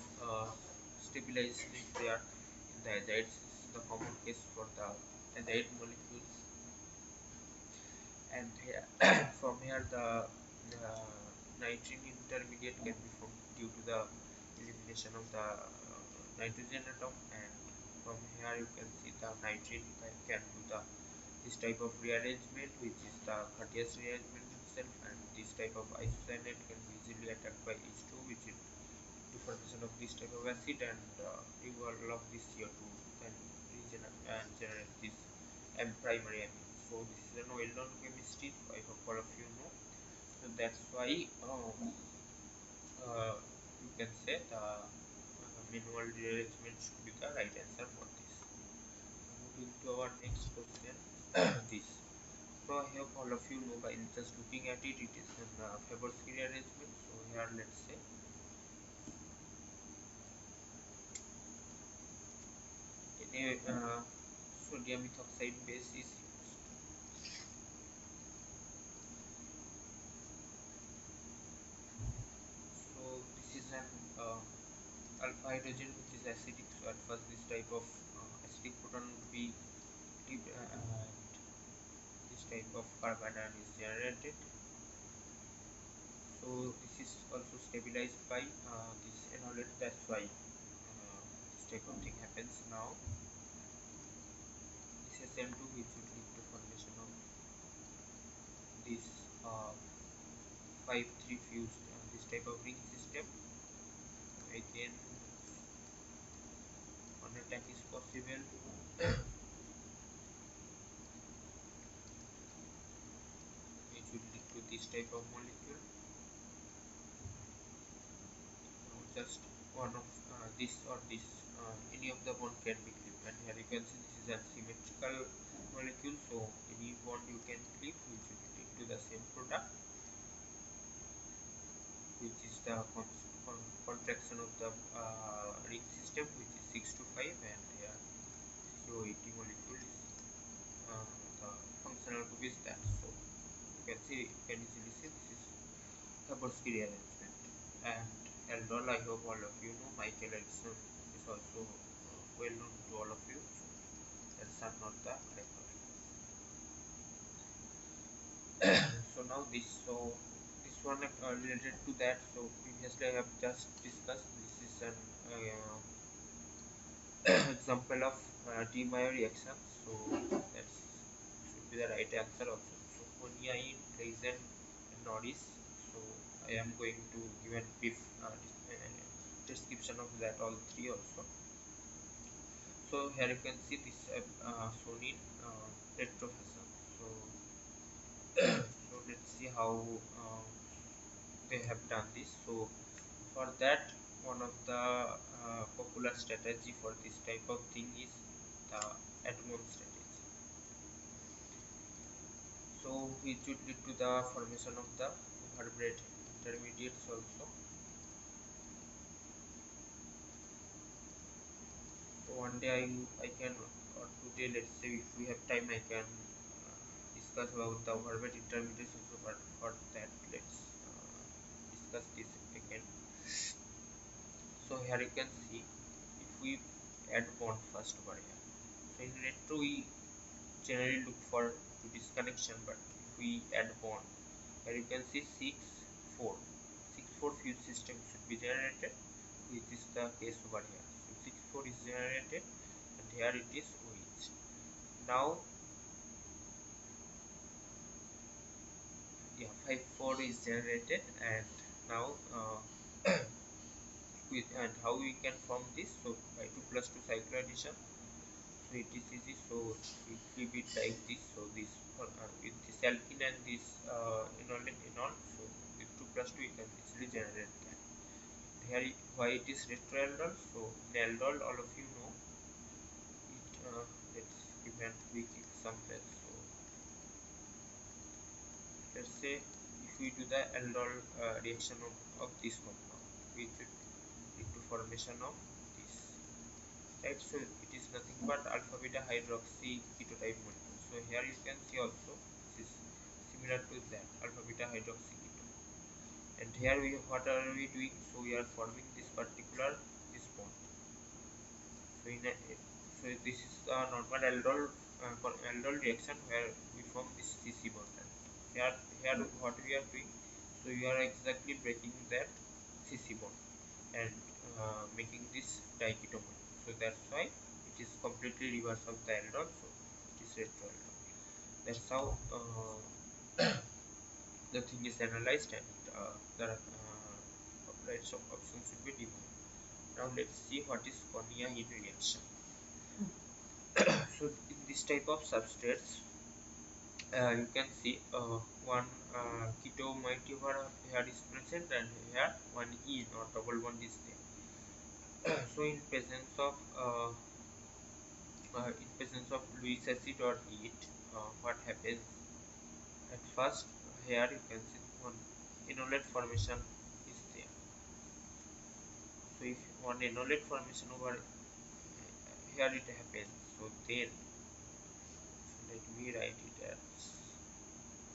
stabilization is there in the azides. This is the common case for the azide molecules, and here, from here the nitrogen intermediate can be formed due to the elimination of the nitrogen atom, and from here you can see the nitrogen can do the this type of rearrangement, which is the Cartesian rearrangement itself, and this type of isocyanate can be easily attacked by H2, which is deformation of this type of acid, and removal of this CO2 can regenerate and generate this primary amine. So this is a well-known chemistry, so I hope all of you know. So that's why you can say the manual rearrangement should be the right answer for this. Moving to our next question, this. So I hope all of you know by just looking at it, it is an Fibonacci rearrangement. So here let's say a sodium methoxide base is used. So this is an alpha hydrogen which is acidic. So at first this type of acidic proton would be active, and this type of carbon ion is generated. So this is also stabilized by this enolate. That's why this type of thing happens. Now this is SN2 which would lead to formation of this 5-3 fused this type of ring system. Again, one attack is possible. Which would lead to this type of molecule. Now just one of this or this, any of the bond can be clipped, and here you can see this is a symmetrical molecule, so any bond you can clip which will lead to the same product, which is the contraction of the ring system, which is 6 to 5, and here CO80 molecule is the functional group is that. So you can see, you can easily see this is Fibonacci rearrangement. And aldol, I hope all of you know. Michael Edison is also well known to all of you. So that's not the correct option. So now this one related to that. So previously I have just discussed, this is an example of DMIO reaction. So that should be the right answer also. So Konya in Raisin Norris. So I am going to give a brief description of that all three also. So here you can see this shown in retro fashion. So so let's see how they have done this. So for that, one of the popular strategy for this type of thing is the Edmond strategy. So it should lead to the formation of the vertebrate intermediates also. So one day I can, or today let's say if we have time, I can discuss about the vertebrate intermediates also, but for that let's discuss this again. So here you can see if we add bond first over here. So in retro we generally look for to disconnection, but if we add bond, here you can see 6 4 fuse system should be generated, which is the case over here. So 6 4 is generated and here it is OH. Now yeah, 5 4 is generated, and now and how we can form this? So by 2 plus 2 cycloaddition. So it is easy. So we keep it like this. So this with this alkene and this enol. So with 2 plus 2 you can easily generate that. Here why it is retroaldol. So in aldol, all of you know it. Let's give a quick example. So let's say if we do the aldol reaction of this compound, which would lead to formation of this. Right, so it is nothing but alpha beta hydroxy keto type molecule. So here you can see also this is similar to that alpha beta hydroxy keto. And here what are we doing? So we are forming this particular this bond. So so this is a normal aldol reaction where we form this CC bond. Here what we are doing? So we are exactly breaking that CC bond and making this diketomer. So that's why it is completely reverse of the aldol. So it is retroaldol. That's how the thing is analyzed, and the right option should be defined. Now let's see what is cornea heat reaction. So in this type of substrates, you can see one keto moiety here is present, and here one E or double bond is there. So in presence of Lewis acid or heat, what happens at first? Here you can see one enolate formation is there. So if one enolate formation over here it happens, so then let me write it as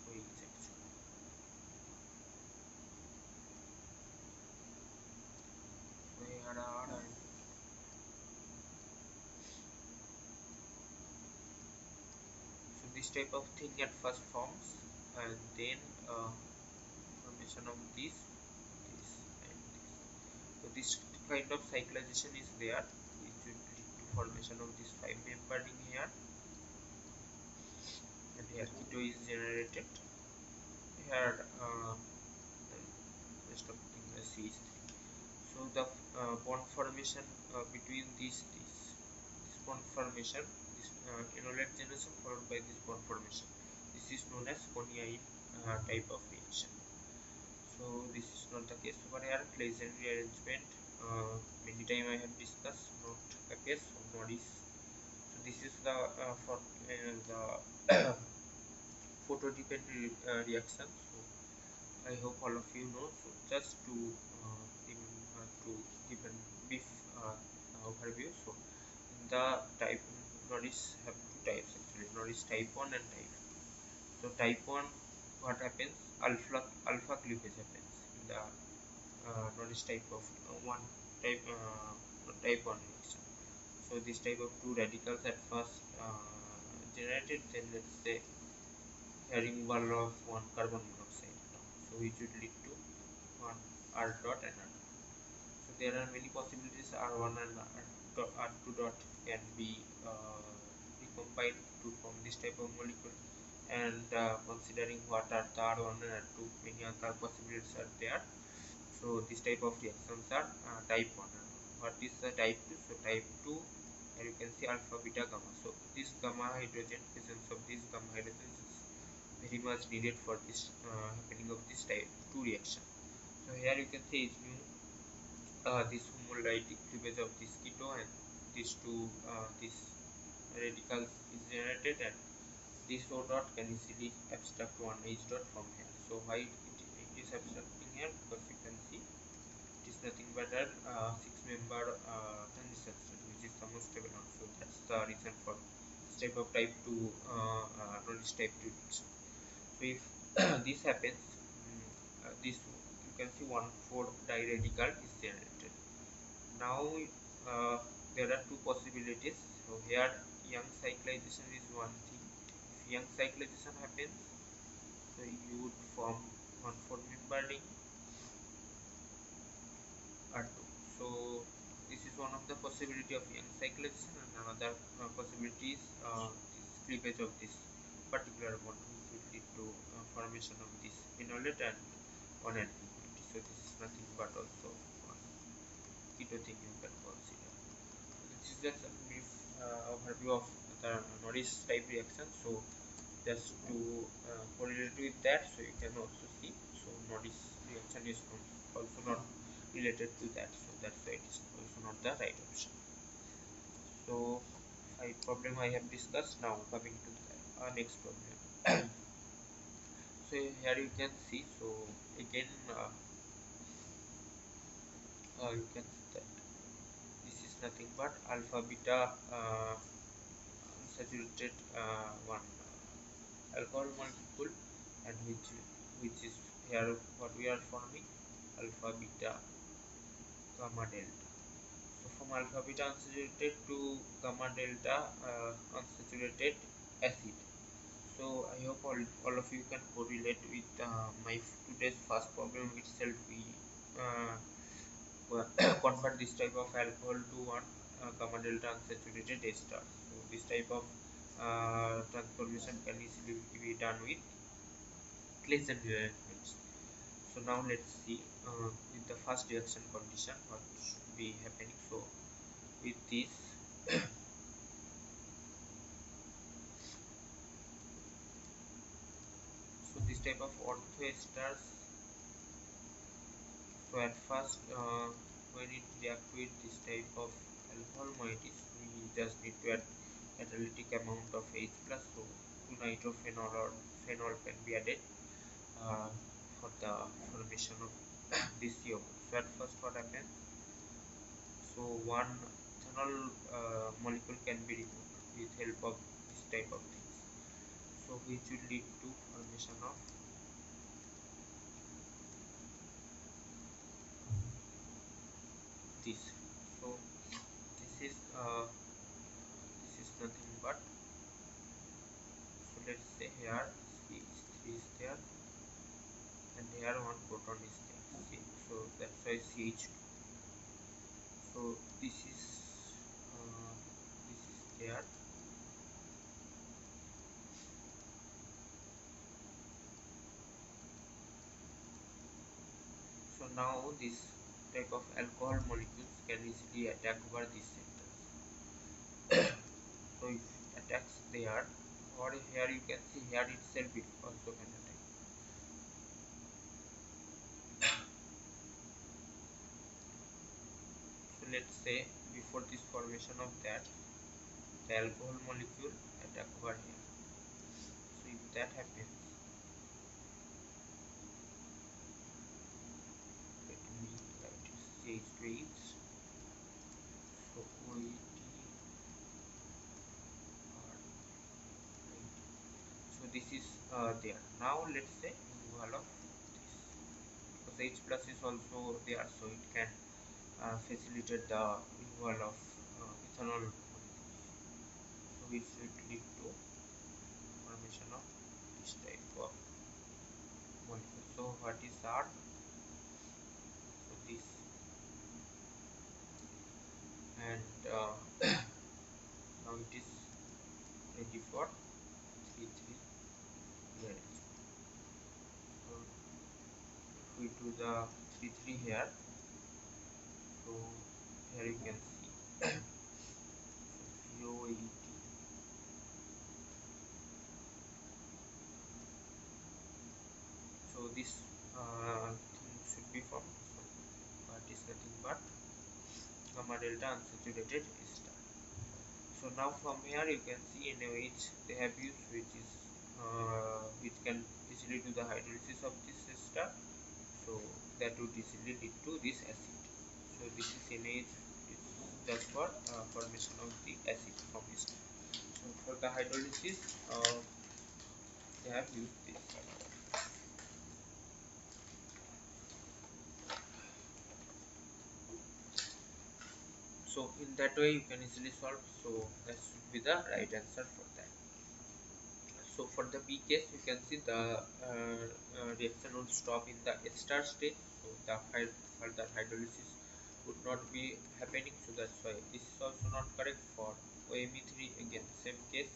OH actually. So here are so this type of thing at first forms, and then formation of this, and this. So this kind of cyclization is there, which will lead to formation of this 5-member ring here, and here keto is generated. Here rest of the thing is CH3. So the bond formation between this bond formation, this enolate generation followed by this bond formation. This is known as Koniain type of reaction. So this is not the case over here. Claisen rearrangement. Many time I have discussed, not the case of Norris. So this is the for the photo dependent reaction. So I hope all of you know. So just to give a brief overview. So in the type Norris have two types actually. Norris type 1 and type 2. So type 1, what happens? Alpha cleavage happens in the Norris type of type 1 reaction. So this type of two radicals at first generated, then let's say a removal of one carbon monoxide. So which would lead to one R dot and R. So there are many possibilities R1 and R2 R2 dot can be recombined to form this type of molecule. And considering what are the R1 and R2, many other possibilities are there. So this type of reactions are type 1. What is the type 2? So type 2, here you can see alpha, beta, gamma. So this gamma hydrogen, presence of this gamma hydrogen is very much needed for this happening of this type 2 reaction. So here you can see is new this homolytic cleavage of this keto, and these two this radicals is generated, and this O dot can easily abstract one H dot from here. So why it is abstracting here? Because you can see it is nothing but a 6-member transition state, which is the most stable one. So that's the reason for this type of type 2 non type 2 reaction. So if this happens, this you can see 1,4 diradical is generated. Now there are two possibilities. So here young cyclization is one thing. If young cyclization happens, so you would form 1,4-member ring R2. So this is one of the possibility of young cyclization, and another possibility is this cleavage of this particular bond, which will lead to formation of this phenolate and one alpha. So this is nothing but also one keto thing you can consider. This is just a brief overview of the Norris type reaction. So just to correlate with that, so you can also see, so Norris reaction is also not related to that, so that's why it is also not the right option. So 5 problem I have discussed. Now coming to the next problem. So here you can see, so again you can see that this is nothing but alpha beta unsaturated one alcohol molecule, and which is here what we are forming alpha beta gamma delta. So from alpha beta unsaturated to gamma delta unsaturated acid. So I hope all of you can correlate with my today's first problem itself. We uh, convert this type of alcohol to one gamma delta unsaturated ester. So this type of transformation can easily be done with Claisen rearrangements. So now let's see with the first reaction condition what should be happening. So with this, so this type of ortho esters. So at first, when it reacts with this type of alcohol moieties, we just need to add catalytic amount of H plus. So 2-nitrophenol or phenol can be added uh, for the formation of this CO. So at first, what happens? So one ethanol molecule can be removed with help of this type of things. So which will lead to formation of this. So this is nothing but, so let's say here CH3 is there, and here one proton is there. See, so that's why CH2. So this is there. So now this type of alcohol molecules can easily attack over these centers. So if it attacks there, or here you can see here itself it also can attack. So let's say before this formation of that, the alcohol molecule attack over here. So if that happens, let me write CH2. So OET. So this is there. Now let's say removal of this, because H plus is also there, so it can facilitate the removal of ethanol molecules. So which will lead to formation of this type of molecule. So what is R? So this, and now it is ready for 3-3 rearrangement. So if we do the 3-3 here, so here you can see so VOET. So this thing should be formed. So but is nothing but gamma delta unsaturated ester. So now from here you can see in which they have used, which can easily do the hydrolysis of this ester. So that would easily lead to this acid. So this is NaH is just for formation of the acid from ester. So for the hydrolysis, they have used this. So in that way you can easily solve. So that should be the right answer for that. So for the B case, you can see the reaction would stop in the ester state. So the further hydrolysis would not be happening. So that's why this is also not correct. For OMe3 again same case,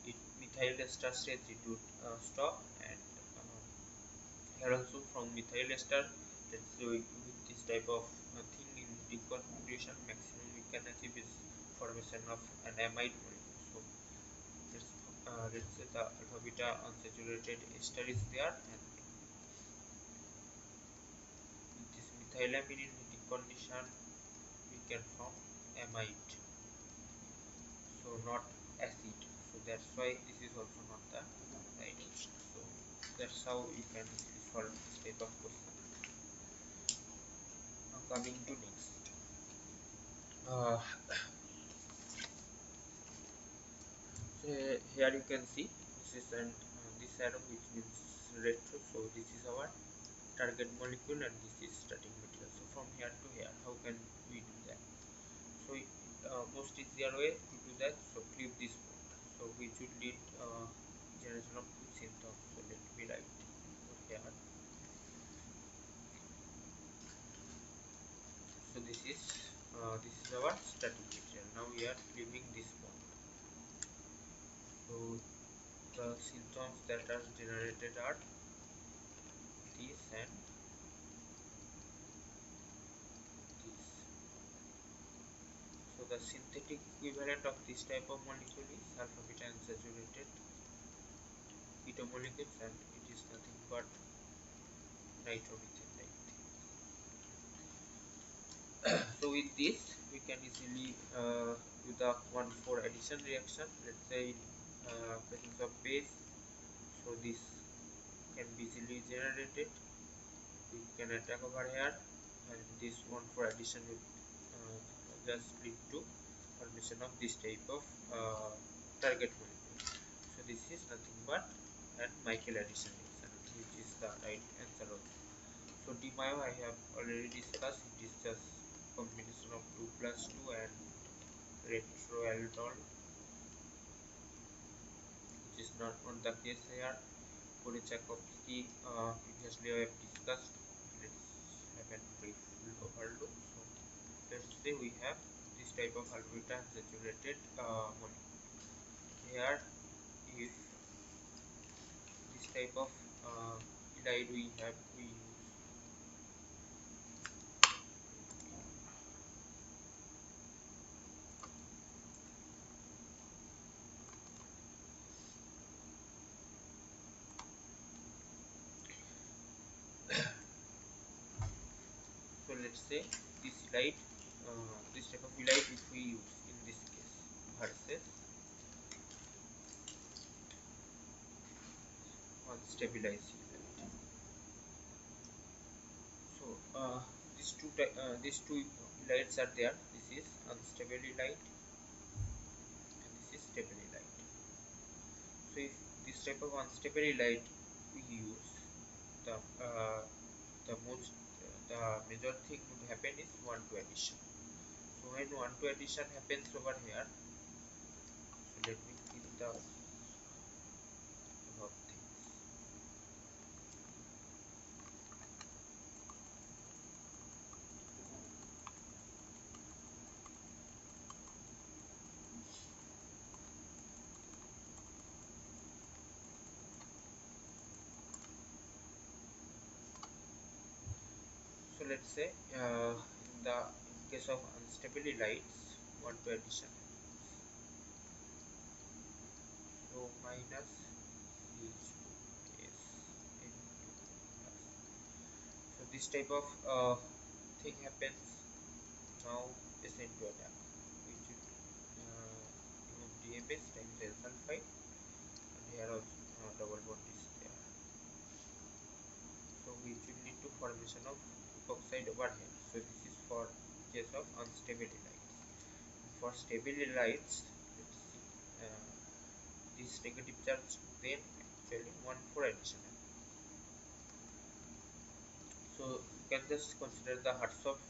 it methyl ester state it would stop, and here also from methyl ester, let's say with this type of thing in deconfiguration, maximum we can achieve is formation of an amide molecule. So let's say the alpha beta unsaturated ester is there, and with this methylamine in heating condition we can form amide, so not acid. So that's why this is also not the right answer. So that's how you can solve this type of question. Now coming to next. Uh, so here you can see this is this arrow which means retro. So this is our target molecule and this is starting material. So from here to here, how can we do that? So most easier way to do that, so flip this bond, so which would lead generation of two symptoms. So let me write over here. So this is our static material. Now we are flipping this bond. So the symptoms that are generated are this and this. So the synthetic equivalent of this type of molecule is alpha beta unsaturated keto molecules, and it is nothing but nitromethane type thing. So with this we can easily do the 1,4 addition reaction. Let's say in presence of base, so this can be easily generated. We can attack over here, and this 1,4 addition will just lead to formation of this type of target molecule. So this is nothing but an Michael addition reaction, which is the right answer also. So DMIO I have already discussed. It is just combination of 2 plus 2 and retroaldol, which is not on the case here. Korsakovsky previously I have discussed. Let's have a brief overlook. So let's say we have this type of alpha beta unsaturated molecule. Here, if this type of elide we use. So let's say this elide, this type of elide if we use in this case versus unstabilized elide. So these two elides are there. This is unstable elide and this is stable elide. So if this type of unstable elide we use, the the major thing would happen is 1,2 addition. So when 1,2 addition happens over here, so let me keep the above things. So let's say in case of unstable lights, one to addition. So minus H2 is into plus. So this type of thing happens. Now is into attack. We should remove DMS times L sulfide, and here also double bond is there. So we should lead to formation of epoxide over here. So this is for case of unstable lights. For stable lights, let's see this negative charge, then actually 1 for additional. So you can just consider the Hartshorf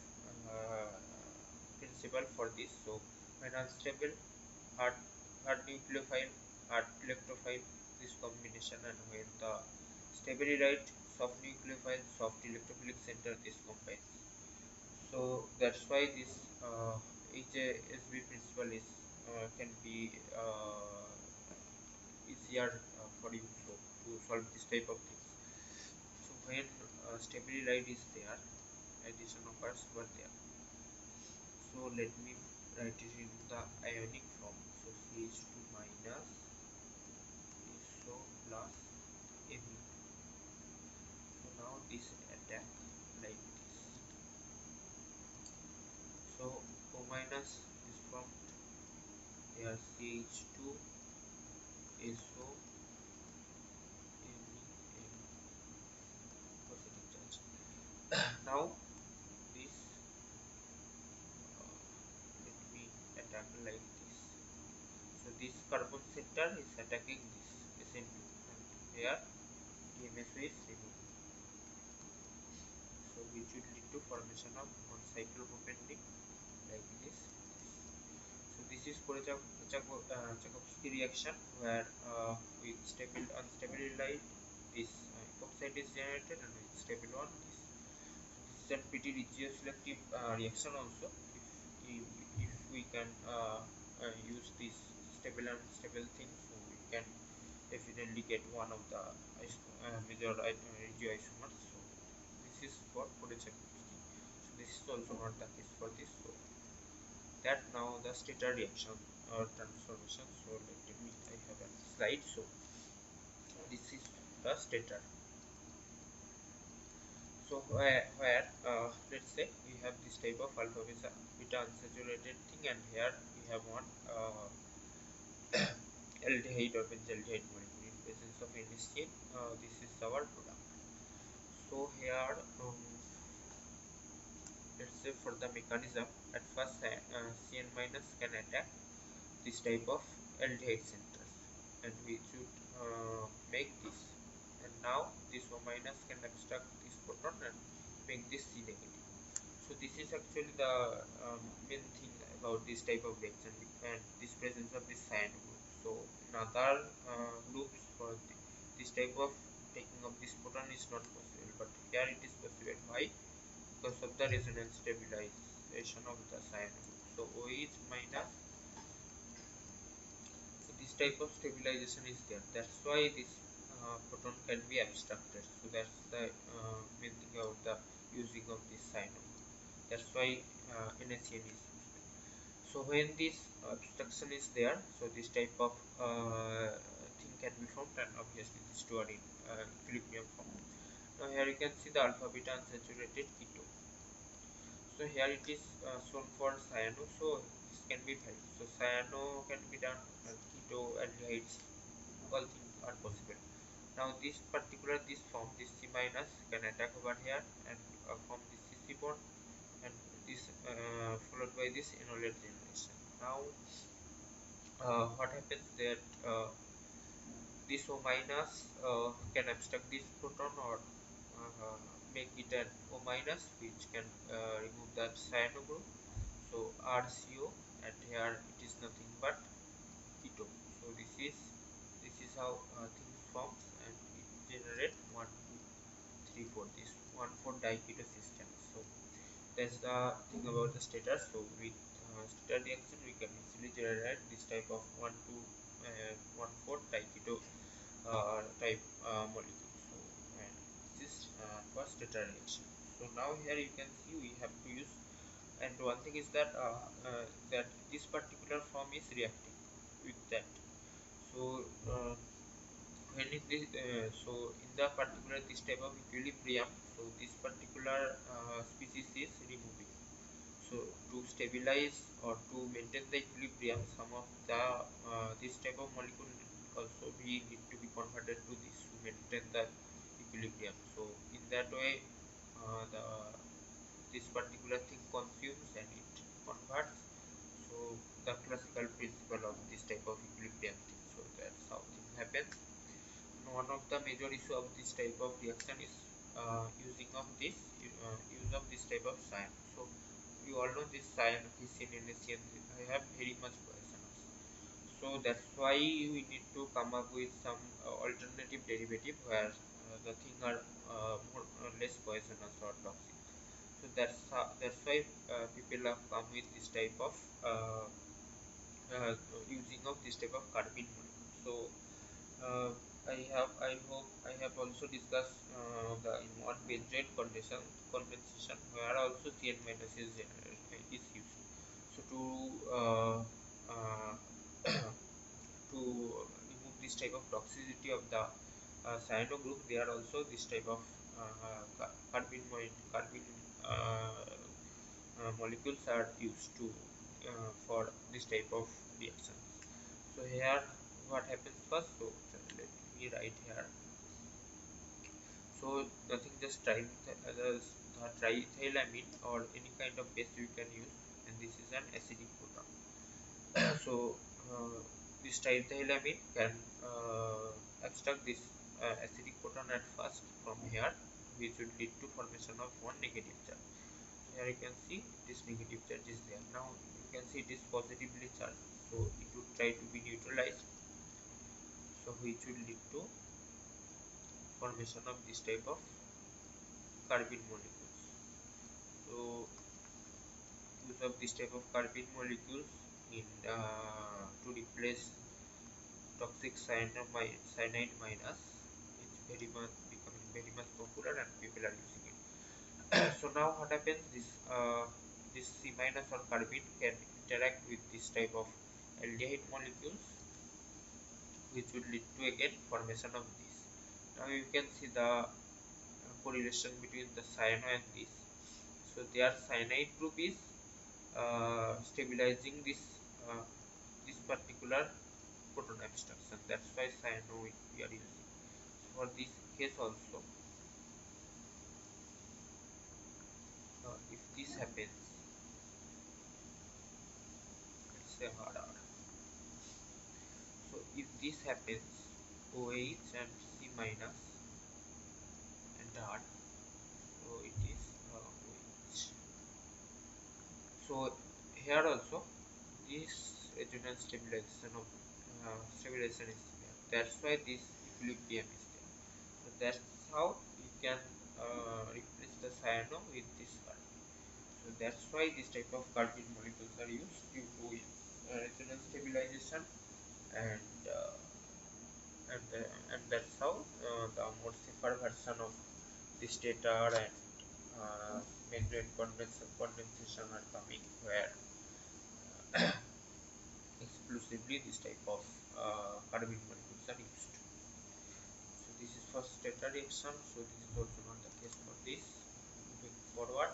principle for this. So when unstable, hard nucleophile, hard electrophile, this combination, and when the stable light, soft nucleophile, soft electrophilic center, this combines. So that's why this HASB principle is can be easier for you to solve this type of things. So when stability light is there, addition occurs over there. So let me write it in the ionic form. So CH2 minus SO plus Me. So now this attack like this. So O minus is formed. Here CH2 SO Me positive charge. Now this let me attack like this. So this carbon center is attacking this SN2, and here DMSO is removed. So which will lead to formation of one cyclopropene like this. So this is Chakhovsky reaction, where with stable unstable light this epoxide is generated, and with stable one this. So this is a pretty regioselective reaction also. If we can use this stable and unstable thing, so we can definitely get one of the major regioisomers. So this is for Chakhovsky. So this is also not the case for this. So that now the stator reaction or transformation. So let me I have a slide. So this is the stator. So where let's say we have this type of alpha beta unsaturated thing, and here we have one aldehyde or benzaldehyde molecule in presence of NaCl. This is our product. So here let's say for the mechanism, at first Cn minus can attack this type of aldehyde centers, and we should make this, and now this O minus can obstruct this proton and make this C negative. So this is actually the main thing about this type of reaction, and this presence of this cyano group. So in other groups for this type of taking of this proton is not possible, but here it is possible. Why? Because of the resonance stabilization of the cyano group. So O is minus. So this type of stabilization is there. That's why this proton can be abstracted. So that's the main thing about the using of this cyano. That's why NaCN is used. So when this abstraction is there, so this type of thing can be formed, and obviously this two are in equilibrium form. Now here you can see the alpha beta unsaturated keto. So here it is shown for cyano, so this can be felt. So cyano can be done, keto, aldehydes, all things are possible. Now this particular this form, this C minus can attack over here and form this CC bond, and this followed by this enolate generation. Now what happens that this O minus can obstruct this proton, or make it an O minus, which can remove that cyano group. So RCO, and here it is nothing but keto. So this is how things forms, and it generates 1 2 3 4, this 1,4 diketo system. So that's the thing about the stator. So with stator reaction we can easily generate this type of 1 2 1,4 diketo type molecule. So this is for stator reaction. So now here you can see we have to use, and one thing is that that this particular form is reacting with that. So when it is so in the particular this type of equilibrium, so this particular species is removing. So to stabilize or to maintain the equilibrium, some of the this type of molecule also we need to be converted to this to maintain the equilibrium. So in that way, the this particular thing consumes and it converts. So the classical principle of this type of equilibrium thing. So that's how thing happens. And one of the major issue of this type of reaction is use of this type of cyan. So you all know this cyan, histidine, and NaCN, I have very much poisonous. So that's why we need to come up with some alternative derivative where the thing are more or less poisonous or toxic. So that's why people have come with this type of uh, using of this type of carbene molecule. So uh, I hope I have also discussed the in one benzoate condensation where also CN minus is used. So uh, to remove this type of toxicity of the cyano group, there are also this type of carbene molecules are used to for this type of reactions. So here what happens first, so let me write here. So nothing, just triethylamine or any kind of base you can use, and this is an acidic proton. So this triethylamine can abstract this acidic proton at first from here, which would lead to formation of one negative charge. Here you can see this negative charge is there. Now you can see it is positively charged, so it would try to be neutralized, so which will lead to formation of this type of carbene molecules. So use of this type of carbene molecules in to replace toxic cyanide minus, it's very much becoming very much popular and people are using it. So now what happens, this C minus or carbene can interact with this type of aldehyde molecules, which would lead to again formation of this. Now you can see the correlation between the cyano and this. So their cyanide group is stabilizing this particular proton abstraction. That's why cyano we are using. For this case also, if this happens, let's say RR. So if this happens, OH and C minus and R, so it is OH. So here also this resonance stabilization is there. That's why this equilibrium is there. So that's how you can replace the cyano with this carbene. So that's why this type of carbene molecules are used due to its resonance stabilization, and and that's how the more safer version of the stator and membrane condensation are coming, where exclusively this type of carbene molecules are used. So this is for stator reaction. So this is also not the case for this. Moving forward,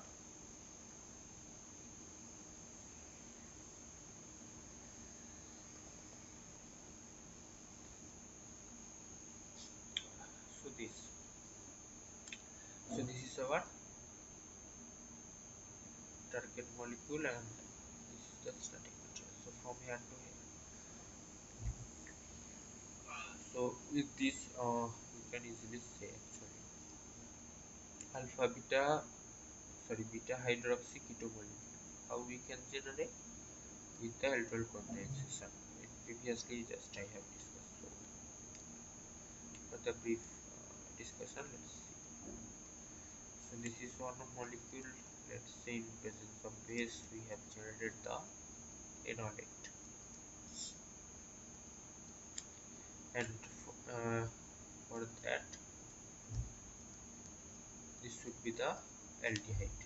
so this is our target molecule, and this is the static material. So from here to here. So with this, you can easily say actually alpha beta, sorry, beta hydroxy keto molecule. How we can generate with the aldol condensation. Previously, just I have discussed. So for the brief discussion, let's see. So this is one molecule. Let's say in presence of base, we have generated the enolate, and for that, this should be the aldehyde.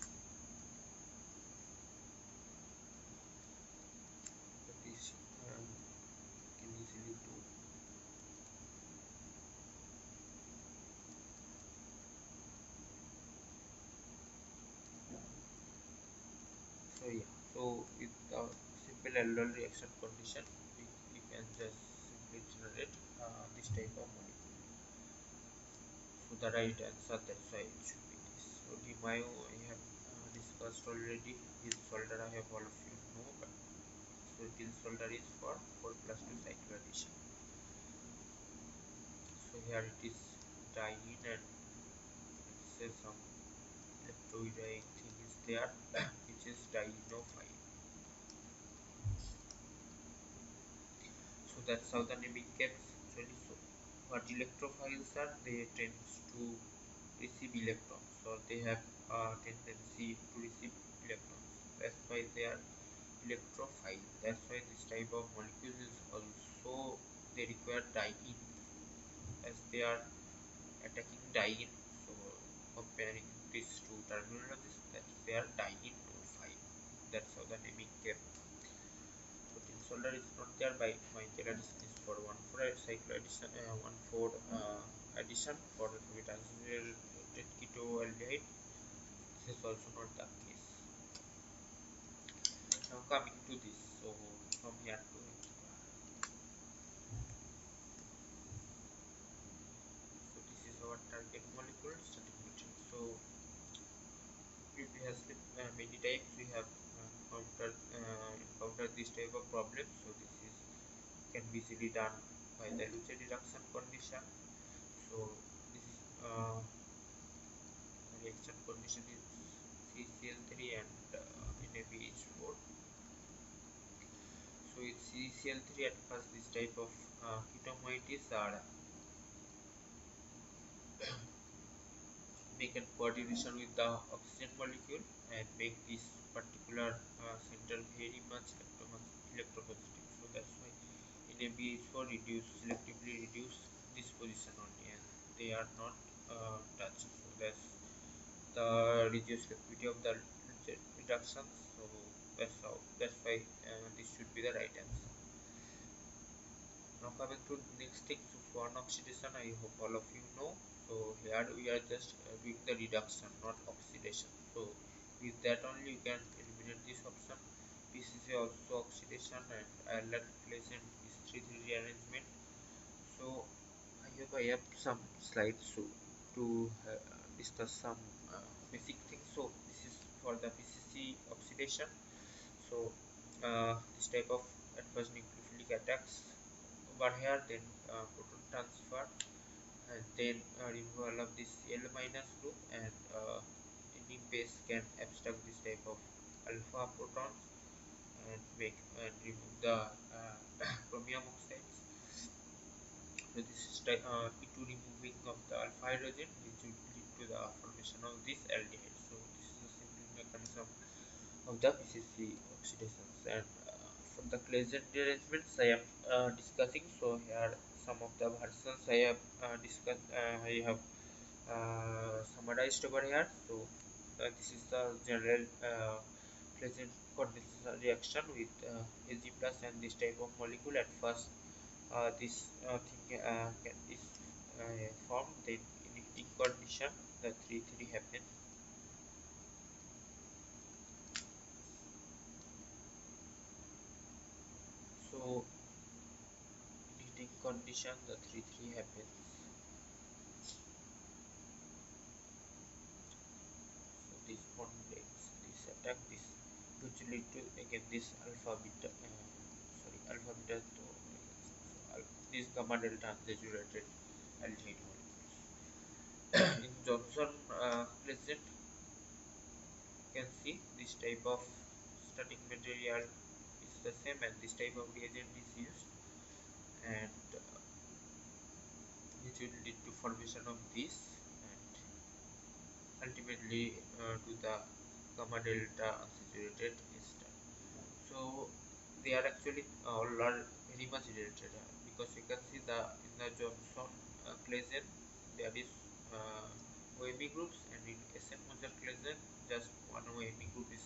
So this can easily do. So yeah, so with the simple aldol reaction condition, we can just simply generate this type of molecule. So the right answer, that's why it should be this. So the Mayo I have discussed already. This solder I have all of you know, but so this solder is for 4+2 cycle addition. So here it is diene, and let's say some electrolyte thing is there, which is dienophile. So that's how the naming comes actually. So what electrophiles are, they tend to receive electrons, or they have a tendency to receive electrons. That's why they are electrophile. That's why this type of molecules is also, they require diene, as they are attacking diene. So comparing these two terminologies, that they are dienophile. That's how the naming came. So tin solder is not there by Michael addition is for 1,4 cycle addition, 1,4 addition for with unsaturated ketoaldehyde. This is also not the case. Now coming to this, so from here to so this is our target molecule starting material. So previously many times we have encountered this type of problem. So this is can be easily done by the Luce reduction condition. So this reaction condition is CCl3 and NaBH4. So with CCl3 at first, this type of keto are make a coordination with the oxygen molecule and make this particular center very much electropositive. So that's why NaBH4 selectively reduce this position only, and they are not touched. So that's the reduced liquidity of the reduction. So that's why this should be the right answer. Now coming to next thing, so swan oxidation, I hope all of you know. So here we are just doing the reduction, not oxidation. So with that only you can eliminate this option. PCC also oxidation, and Ireland pleasant is 3-3 rearrangement. So I hope I have some slides to discuss some basic things. So this is for the PCC oxidation. So this type of adverse nucleophilic attacks over here, then proton transfer, and then removal of this L minus group, and any base can abstract this type of alpha protons and make and remove the chromium oxides. So this is E2 removing of the alpha hydrogen, which will lead to the formation of this aldehyde. So this is a simple mechanism of the PCC oxidations. And for the Claisen rearrangements I am discussing. So here some of the versions I have discussed. I have summarized over here. So this is the general Claisen condensation reaction with Ag plus and this type of molecule. At first, this thing is formed. Then in heating condition, the 3-3 happens. So in heating condition, the 3-3 happens. So this bond breaks, this attack, this, which lead to again this alpha beta, alpha beta to this gamma delta unsaturated aldehyde molecules. In Johnson present, you can see this type of starting material is the same, and this type of reagent is used, and which will lead to formation of this, and ultimately to the gamma delta unsaturated ester. So they are actually all are very much related, because you can see the in the Johnson Claisen there is wavy groups, and in SN Moser Claisen Ame group is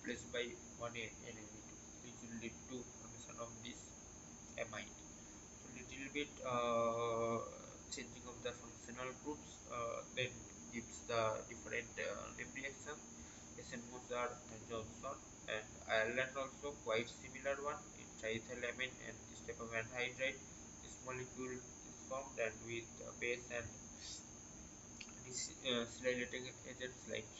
replaced by one NMe2, which will lead to formation of this amide. So little bit changing of the functional groups then gives the different name reaction. SN-Mozart and Johnson and Ireland also quite similar one in triethylamine and this type of anhydride. This molecule is formed and with base and silylating agents like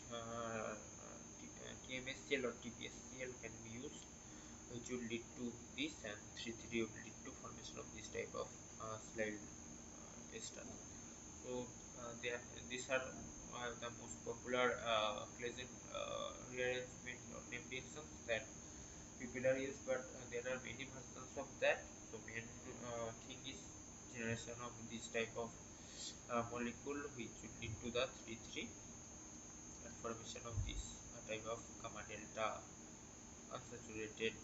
TMSCl or TPSCl can be used, which will lead to this, and 3,3 will lead to formation of this type of silyl ester. So these are the most popular Claisen rearrangement or name reactions that people are used, but there are many versions of that. So main thing is generation of this type of molecule, which would lead to the 3,3 and formation of this type of gamma delta unsaturated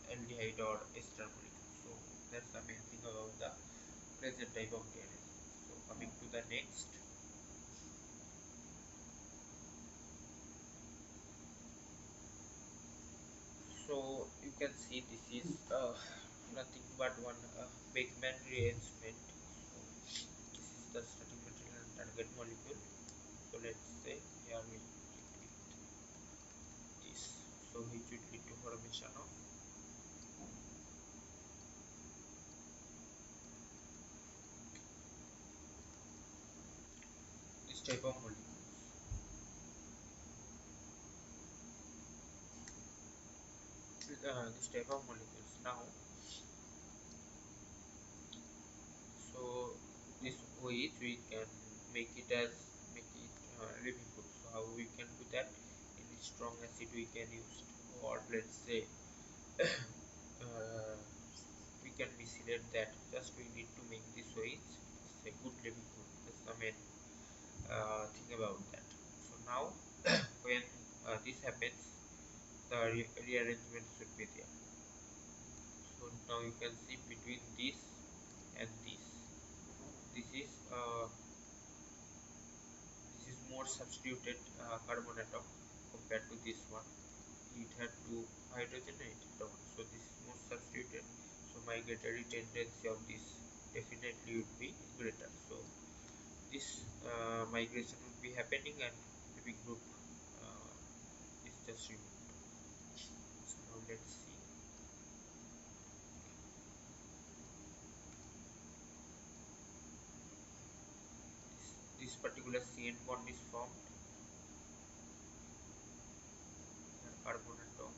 aldehyde or ester molecule. So that's the main thing about the present type of DNA. So coming to the next. So you can see this is nothing but one Beckman rearrangement. So this is the starting material and target molecule. So let's say here we repeat this. So which would lead to formation of this type of molecule. This type of molecules now. So this OH we can make it living group. So how we can do that? In strong acid we can use, or let's say uh, we can misselect that. Just we need to make this OH. It's a good living group. That's the main thing about that. So now when this happens, the rearrangement should be there. So now you can see between this and this is more substituted carbon atom compared to this one. It had two hydrogen and it had one, so this is more substituted. So migratory tendency of this definitely would be greater. So this migration would be happening and the big group is just removed. So now let's see. This particular CN bond is formed. Carbon atom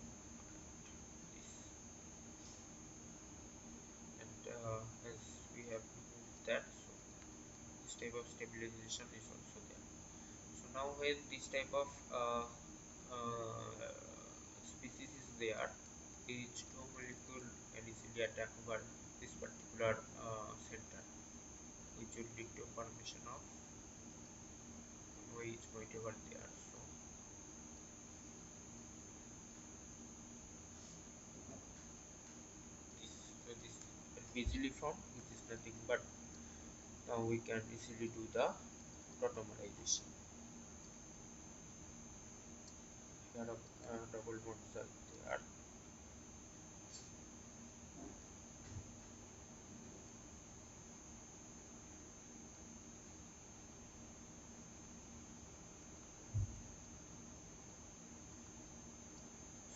this, and as we have removed that, so this type of stabilization is also there. So now when this type of species is there, each two molecule can easily attack over this particular center, which will lead to formation of OH whatever there. So this can be easily formed, which is nothing but now we can easily do the tautomerization. Here double bonds are there.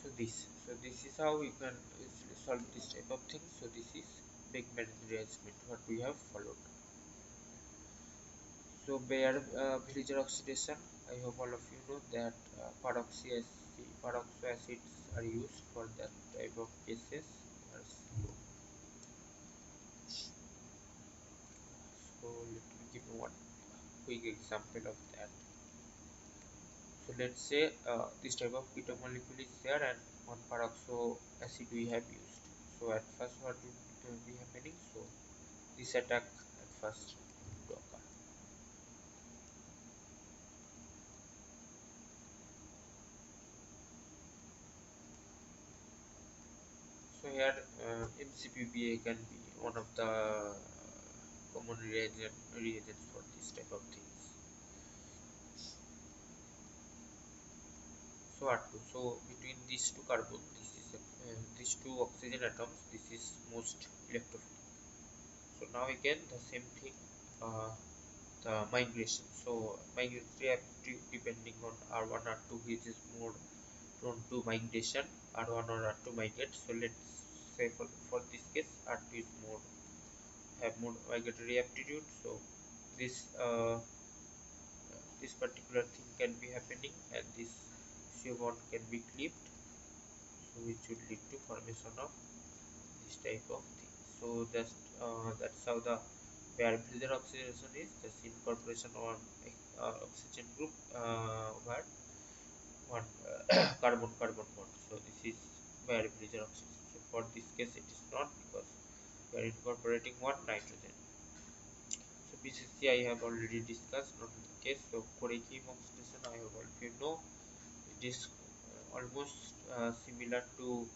So this is how we can solve this type of thing. So this is Beckman rearrangement what we have followed. So bare villager oxidation, I hope all of you know that peroxo acids are used for that type of cases. So let me give you one quick example of that. So let's say this type of keto molecule is there and one peroxo acid we have used. So at first what would be happening? So this attack at first would occur. So here MCPBA can be one of the common reagents for this type of things. so R2. So between these two carbon, this is these two oxygen atoms, this is most electrophilic. So now again the same thing, the migration. So migratory aptitude depending on R1 R2, which is more prone to migration, R1 or R2 migrate. So let's say for this case R2 is more have more migratory aptitude. So this this particular thing can be happening, and this CO bond can be clipped, so which would lead to formation of this type of thing. So that's how the pair breather oxidation is, just incorporation on oxygen group over one carbon carbon bond. So this is pair breather oxidation. So for this case it is not, because we are incorporating one nitrogen. So BCC I have already discussed, not the case. So Corey-Kim oxidation I hope all of you know. It is almost similar to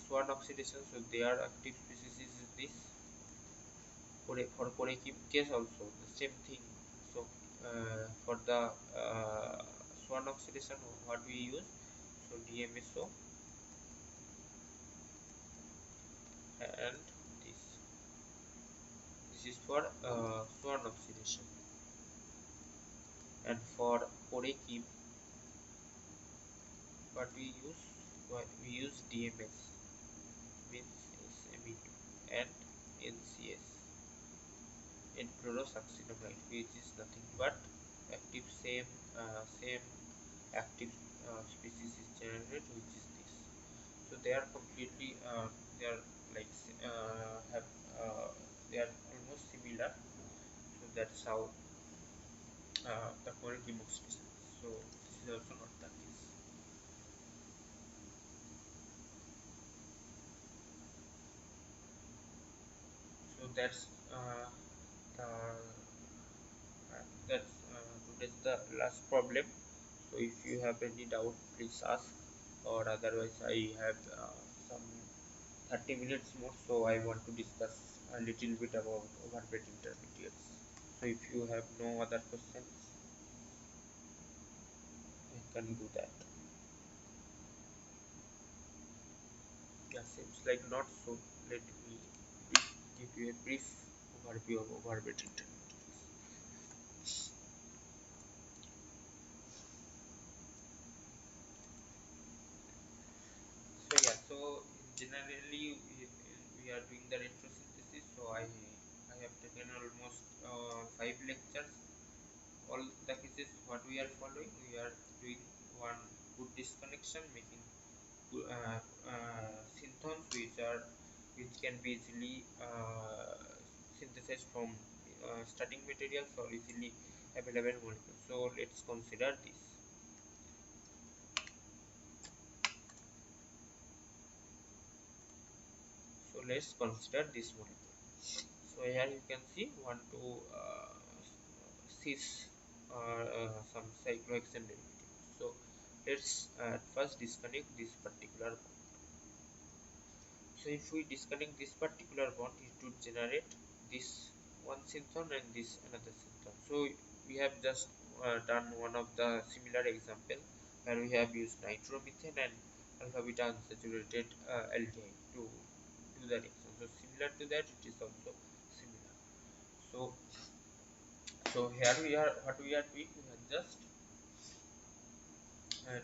swan oxidation. So their active species is this. For Corey-Kim case also the same thing. So for the swan oxidation, what we use? So DMSO and this. This is for swan oxidation, and for Corey-Kim what we use? We use DMS, means SME2, and NCS, N-chlorosuccinamide, which is nothing but active same active species is generated, which is this. So they are completely they are like have they are almost similar. So that's how the current oxidation. So this is also not the case. So the that's today's the last problem. So if you have any doubt, please ask, or otherwise I have some 30 minutes more, so I want to discuss a little bit about overweight intermediates. So if you have no other questions, I can do that. Yeah, seems like not, so let me give you a brief overview of overweight intermediates. So yeah, so generally we are doing the retrosynthesis. So I have taken almost 5 lectures. All the cases what we are following, we are doing one good disconnection, making synthons which can be easily synthesized from starting materials or easily available molecules. So let's consider this. So let's consider this molecule. So here you can see one to cis some cyclohexane derivative. So let's first disconnect this particular bond. So if we disconnect this particular bond, it would generate this one synthon and this another synthon. So we have just done one of the similar example where we have used nitromethane and alpha beta unsaturated aldehyde to do the reaction. So similar to that, it is also similar. So here we are, what we are doing, we are just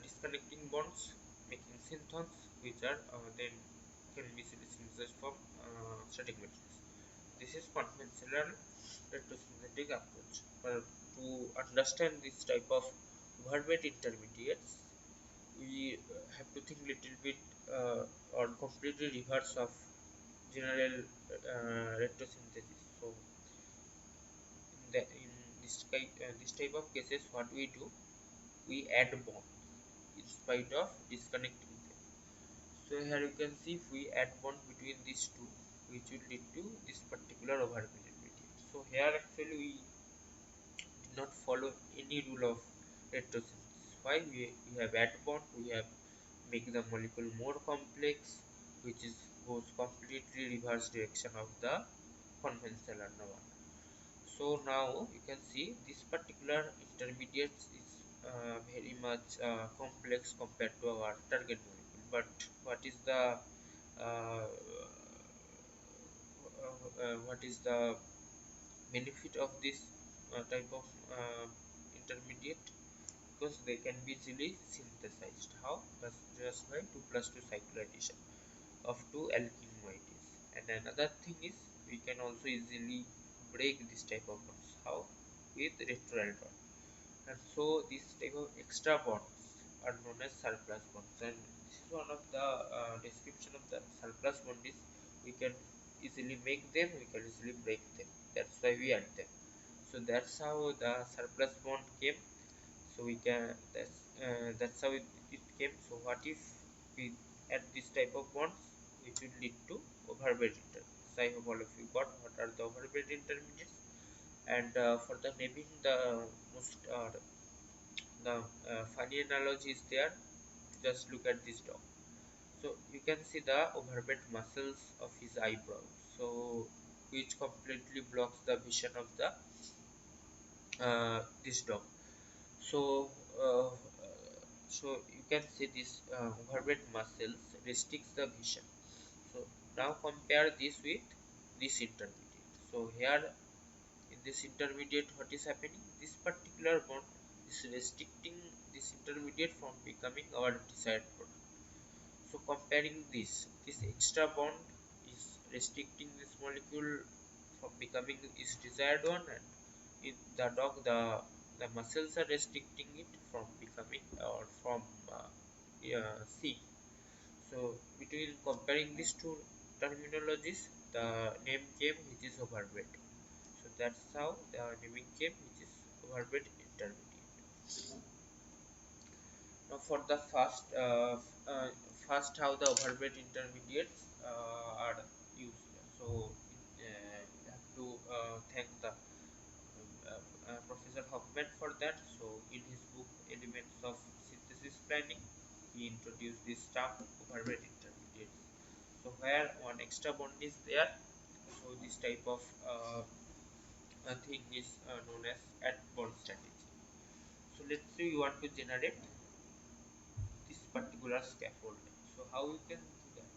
disconnecting bonds, making synthons, which are then can be synthesized from static matrix. This is conventional retrosynthetic approach. But to understand this type of overweight intermediates, we have to think little bit or completely reverse of general retrosynthesis. So this type of cases, what we do, we add bond in spite of disconnecting them. So here you can see, if we add bond between these two, which will lead to this particular overweight intermediate. So here actually we did not follow any rule of retrosynthesis. Why? We have add bond, we have make the molecule more complex, which is goes completely reverse direction of the conventional one. So now you can see this particular intermediate is very much complex compared to our target molecule. But what is the uh, what is the benefit of this type of intermediate? Because they can be easily synthesized. How? Just by 2 plus 2 cycle addition of two alkene moieties. And another thing is we can also easily break this type of bonds. How? With retroelectron. And so this type of extra bonds are known as surplus bonds. And this is one of the description of the surplus bond is we can easily make them, we can easily break them. That's why we add them. So that's how the surplus bond came. So we can that's how it came. So what if we add this type of bonds, which will lead to overweight intermediates? I hope all of you got what are the overweight intermediates. And for the naming, the most the funny analogy is there. Just look at this dog. So you can see the overhead muscles of his eyebrows. So which completely blocks the vision of the this dog. So so you can see this overhead muscles restricts the vision. So now compare this with this intermediate. So here in this intermediate, what is happening? This particular bond is restricting this intermediate from becoming our desired product. So comparing this extra bond is restricting this molecule from becoming its desired one, and in the dog, the muscles are restricting it from becoming or from seeing. So between comparing these two terminologies, the name came which is overweight. So that's how the naming came, which is overweight intermediate. Now for the first how the overweight intermediates are used. So we have to thank the Professor Hoffman for that. So in his book Elements of Synthesis Planning, he introduced this term overweight intermediates. So where one extra bond is there, so this type of thing is known as add bond strategy. So let's say you want to generate this particular scaffold. So how you can do that?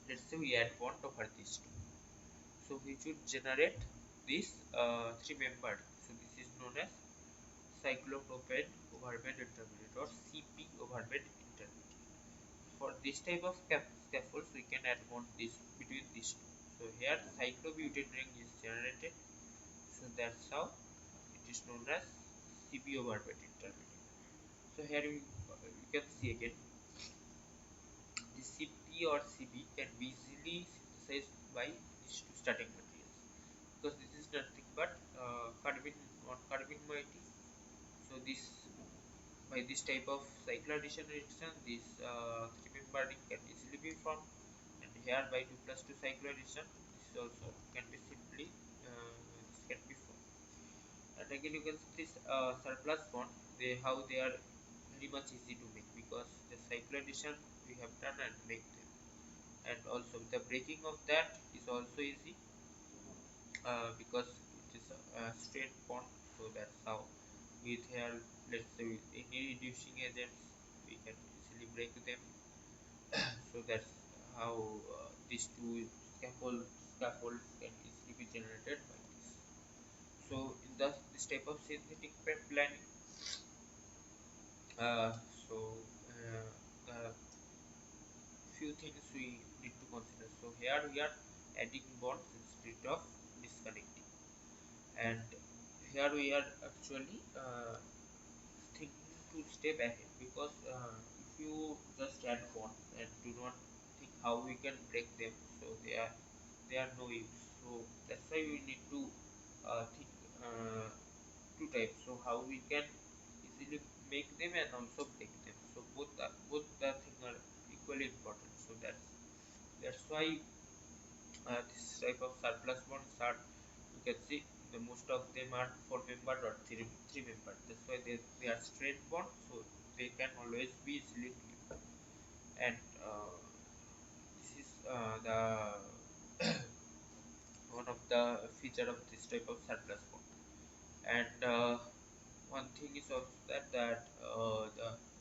Let's say we add bond over these two. So we should generate this three membered. So this is known as cyclopropane overweight intermediate or CP overweight intermediate. For this type of scaffolds, we can add bond this between these two. So here cyclobutane ring is generated. So that's how it is known as CP overweight intermediate. So here we can see again the CP or CB can be easily synthesized by these two starting materials, because this is nothing but carbon on carbon moiety. So this by this type of cycle addition reaction, this three member ring can easily be formed, and here by 2 plus 2 cycle addition, this also can be simply this can be formed. And again you can see this surplus bond, how they are very much easy to make, because the cycle addition we have done and make them, and also the breaking of that is also easy because it is a straight bond. So that's how with here, let's say with any reducing agents, we can easily break them. So that's how these two scaffolds can easily be generated by this. So in this type of synthetic planning, uh, so the few things we need to consider. So here we are adding bonds instead of disconnecting, and here we are actually thinking to step ahead, because if you just add bonds and do not think how we can break them, so they are no use. So that's why we need to think two types. So how we can easily make them and also break them. So both the things are equally important. So that's why this type of surplus bonds are, you can see the most of them are 4 membered or 3 membered. That's why they are straight bonds, so they can always be easily flipped. And this is the one of the feature of this type of surplus bond. And one thing is also that the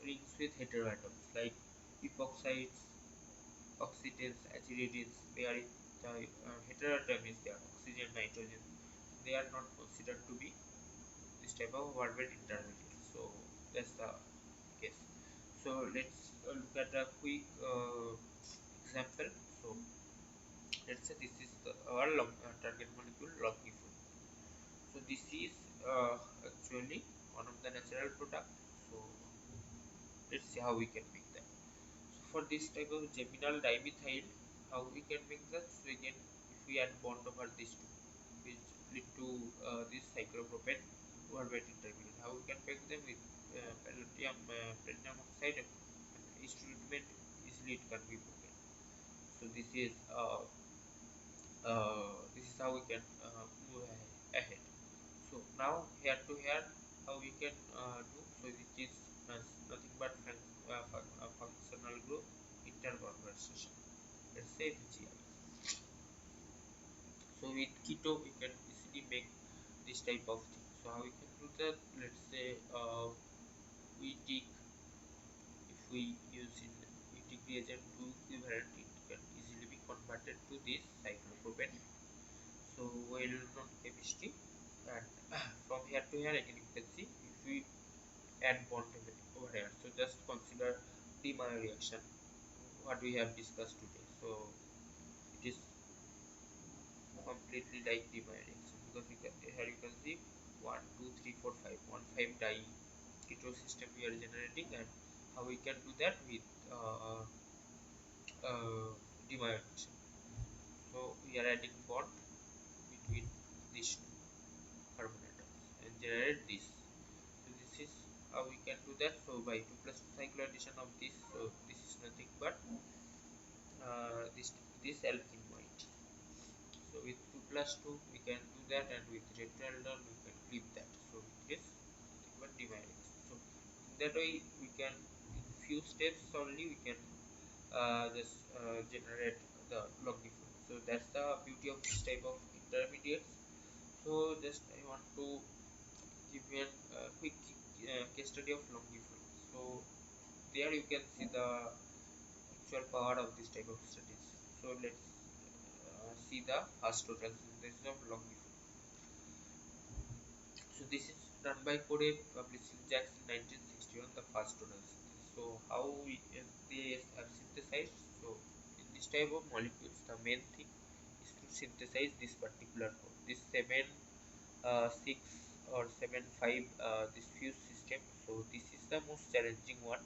rings with heteroatoms like epoxides, oxidants, aziridines, where the heteroatom is there, oxygen, nitrogen, they are not considered to be this type of orbit intermediate. So that's the case. So let's look at a quick example. So let's say this is our target molecule longiflow. So this is actually one of the natural product. So let's see how we can make that. So for this type of geminal dimethyl, how we can make that? So again, if we add bond over these two, which lead to this cyclopropane overweight intermediate, how we can make them with platinum oxide and H treatment, easily it can be broken. So this is how we can move ahead. So now here to here, how we can do? So it is nothing but functional group interconversation. Let's say VGI. So with keto we can easily make this type of thing. So how we can do that? Let's say we take, if we use in we take reagent 2 equivalent, it can easily be converted to this cyclopropane. So well known chemistry, and from here to here again you can see if we add bond over here. So just consider the Meyer reaction what we have discussed today. So it is completely like the Meyer reaction, because here you can see 1 2 3 4 5 1 5 di keto system we are generating, and how we can do that with the Meyer reaction. So we are adding bond between these two carbon atoms and generate this. So this is how we can do that. So by 2 plus 2 cycle addition of this, so this is nothing but this alkene moiety. So with 2 plus 2 we can do that, and with tetrahedral we can flip that. So it is nothing but dividing. So in that way we can, in few steps only, we can just generate the longiflow. So that's the beauty of this type of intermediates. So just I want to give you a quick case study of longiflow. So there you can see the actual power of this type of studies. So let's see the first total synthesis of longiflow. So this is done by Code, published in JAX in 1961, the first total synthesis. So how they have synthesized? So in this type of molecules, the main thing is to synthesize this particular code, this 6 or 7 5, this fuse system. So this is the most challenging one,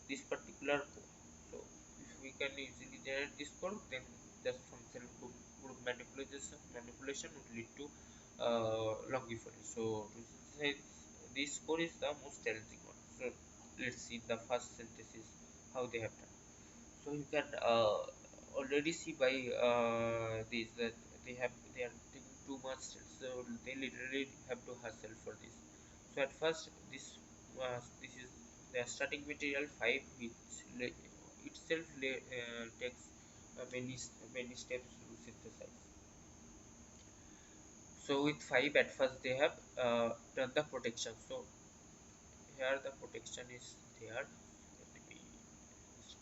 this particular code. So if we can easily generate this code, then just functional group manipulation would lead to longiflow. So to synthesize this code is the most challenging one. So let's see the first synthesis how they have done. So you can already see by this that they are taking too much, so they literally have to hustle for this. So at first this is the starting material 5, which itself takes many steps to synthesize. So with 5 at first they have done the protection. So here the protection is there. Let me just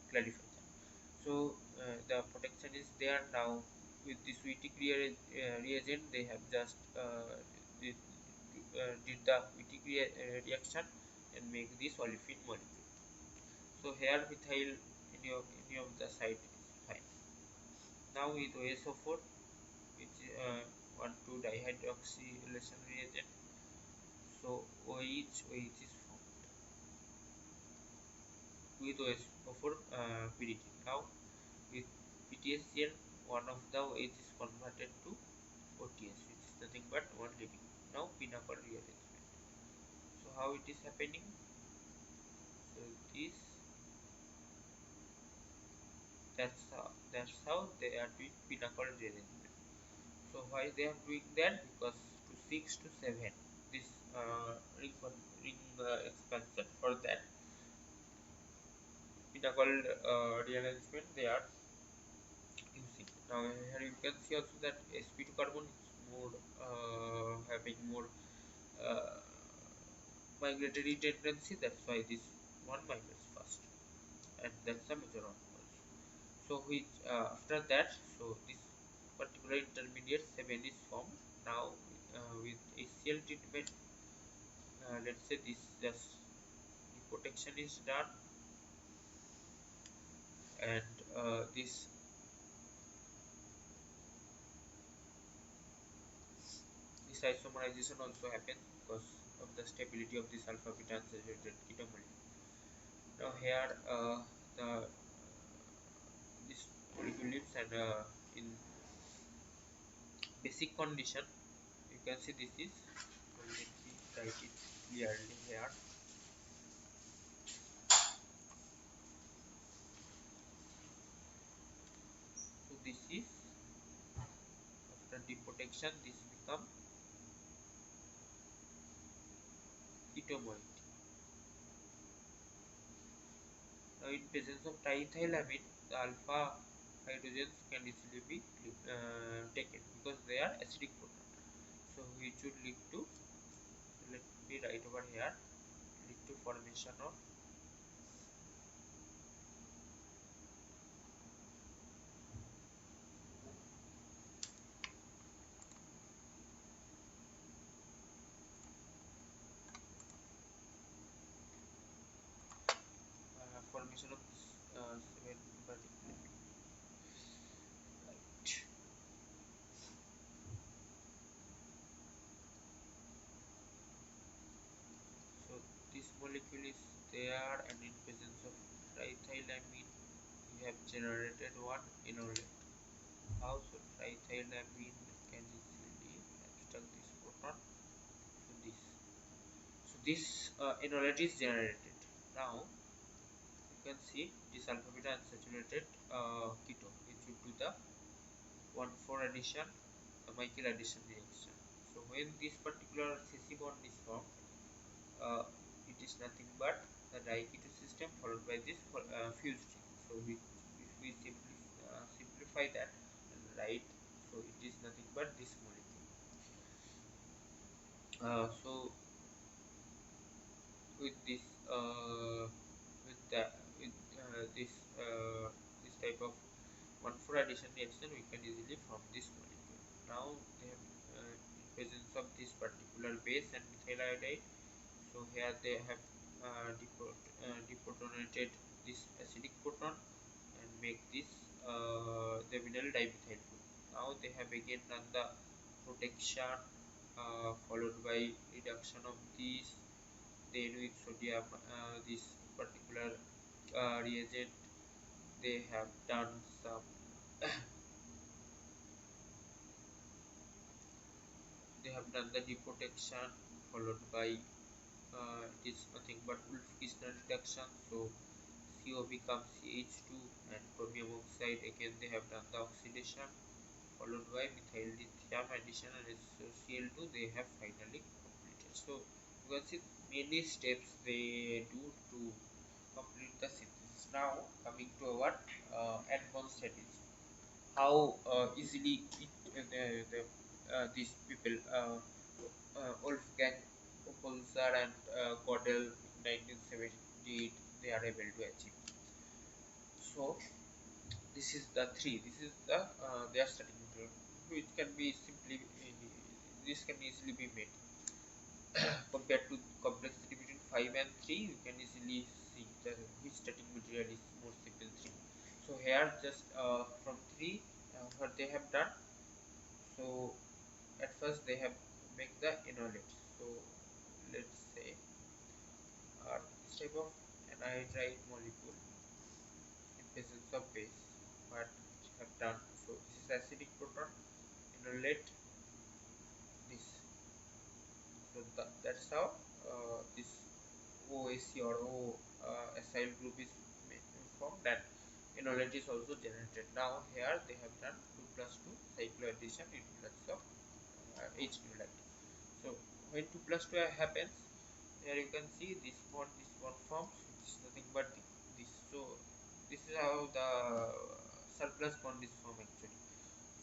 clarify that. So the protection is there. Now with this Wittig reagent, they have just did the Wittig reaction and make this olefin molecule. So here methyl any of the site is fine. Now with OSO4, which 1,2 dihydroxylation reagent, so OH is formed with OSO4 PDT. Now with PTSCN, one of the OH is converted to OTS, which is nothing but one living. Now pinnacle rearrangement. So how it is happening? So this that's how they are doing pinnacle rearrangement. So why they are doing that? Because to 6 to 7 this ring expansion, for that pinnacle rearrangement they are using. Now here you can see also that sp2 carbon is more having more uh, migratory tendency, that's why this one migrates first, and that's the major one also. So which after that, so this particular intermediate 7 is formed. Now with ACL treatment, let's say this just the protection is done, and this isomerization also happens because of the stability of this alpha beta unsaturated keto molecule. Now here the this molecule lives, and in basic condition you can see this is, so let me write it clearly here. So this is after deprotection, this become keto moiety. Now in presence of triethylamine, the alpha hydrogens can easily be taken because they are acidic proton. So which would lead to, so let me write over here, lead to formation of this 7 particular, right. So this molecule is there, and in presence of triethylamine we have generated one enolate. How? So triethylamine can easily abstract this proton to this. So this enolate is generated. Now you can see this alpha beta unsaturated keto, which will do the 1,4 addition, the Michael addition reaction. So when this particular CC bond is formed, uh, it is nothing but the diketo system followed by this fused ring. So if we simplify that and write, so it is nothing but this molecule. So with this with this this type of 1,4 addition reaction, we can easily form this molecule. Now they have in presence of this particular base and methyl iodide. So here they have deprotonated this acidic proton and make this the vinyl dimethyl group. Now they have again done the protection followed by reduction of this, then with sodium this particular reagent they have done some they have done the deprotection followed by it is nothing but Wolff-Kishner reduction. So CO becomes CH2 and chromium oxide, again they have done the oxidation followed by methyl lithium addition, and Cl2 they have finally completed. So you can see many steps they do to complete the synthesis. Now coming to our advanced strategy, how easily these people Wolfgang Opolzer and Gödel in 1978 they are able to achieve. So this is the three. This is the their starting material, which can be simply this can easily be made compared to complexity between 5 and 3. You can easily see the which starting material is more simple 3. So here just from 3 what they have done. So at first they have make the enolate. So let's say this type of anhydride molecule in presence of base, what have done. So this is acidic proton, enolate this. So that's how this OAC or O acyl group is formed, and enolate is also generated. Now here they have done 2 plus 2 cycloaddition in flux of H nullite. So when 2 plus 2 happens, here you can see this bond forms, which is nothing but this. So this is how the surplus bond is formed actually.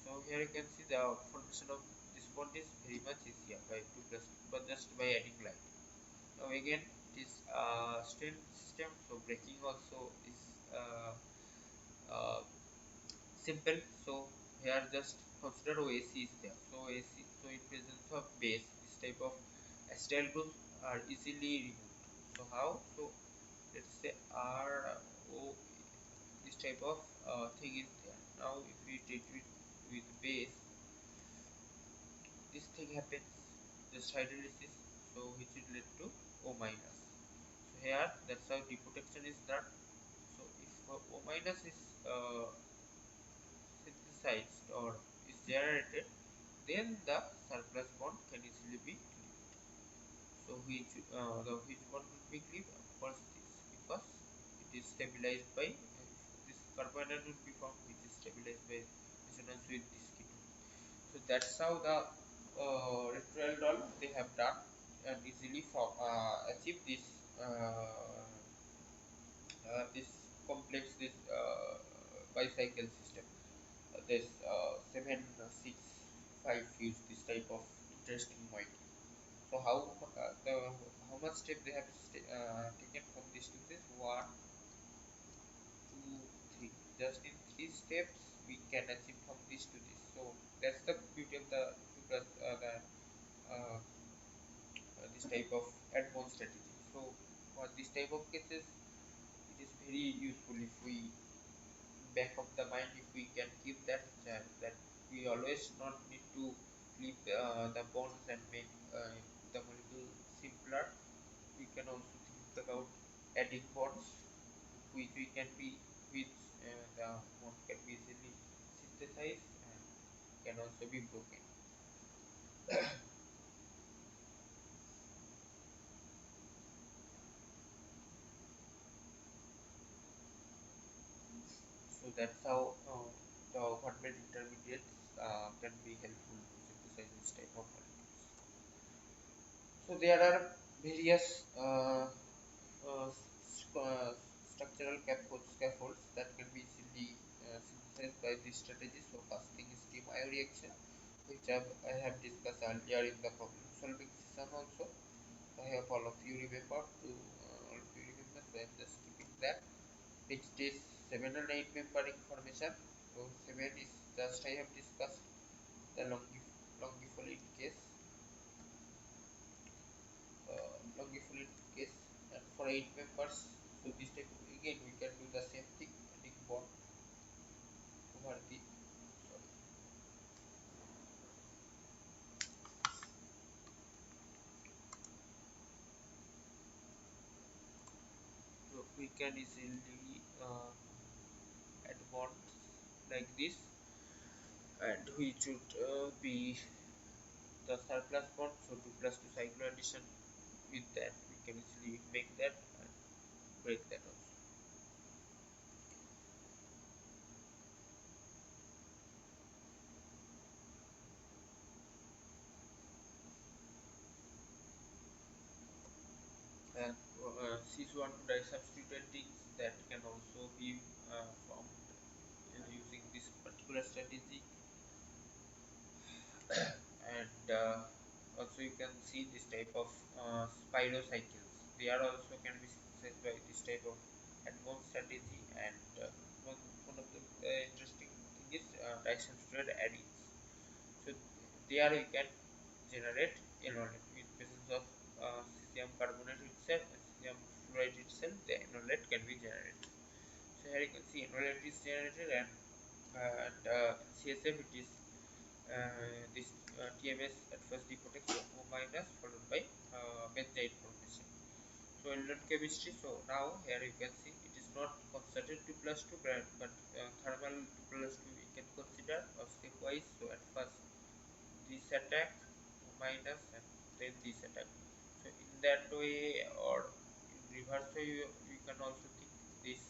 So here you can see the formation of this bond is very much easier by 2 plus 2, but just by adding light. Now again it is strain system, so braking also is uh, simple. So here just consider OAC is there. So OAC, so in presence of base, this type of acetyl groups are easily removed. So how? So let's say RO, this type of thing is there. Now if we treat it with base, this thing happens, just hydrolysis, so which will lead to O minus. So here that's how deprotection is done. So if O minus is synthesized or is generated, then the surplus bond can easily be clipped. So which bond will be clipped? Of course this, because it is stabilized by this carbonyl will be formed, which is stabilized by resonance with this ketone. So that's how the retroaldol they have done and easily achieve this this complex, this bicycle system. This 765 use this type of interesting moiety. So how much step they have taken from this to this? One, two, three. Just in three steps we can achieve from this to this. So that's the beauty of the uh, this type of advanced strategy. So for this type of cases, it is very useful if we back of the mind, if we can keep that we always not need to clip the bonds and make the molecule simpler. We can also think about adding bonds which we can be which the bond can be easily synthesized and can also be broken. So that's how the one-way intermediates can be helpful to synthesize this type of molecules. So there are various uh, structural scaffolds that can be easily synthesized by this strategy. So first thing is steam-ion reaction, which I have discussed earlier in the problem solving session also. I hope all of you remember so I'm just skipping that. Next is 7 and 8 member information. So 7 is just I have discussed the longifolid case, longifolid case, and for 8 members. So this type of, again we can do the same thing, adding bond over the, sorry. So we can easily add bonds like this, and we should be the surplus bond. So 2 plus 2 cycloaddition, with that we can easily make that and break that also. And cis1 disubstituted things that can also be formed using this particular strategy. And also you can see this type of spirocycles, they are also can be synthesized by this type of advanced strategy. And one of the interesting thing is disubstituted arenes. So there we can generate enolate in presence of cesium carbonate itself and cesium fluoride itself. The enolate can be generated. So here you can see enolate is generated, and CSF it is this TMS at first deprotects O minus followed by benzoate formation. So in chemistry, so now here you can see it is not concerted 2 plus 2, but thermal 2 plus 2 we can consider or stepwise. So at first this attack minus and then this attack. So in that way or in reverse way you can also think this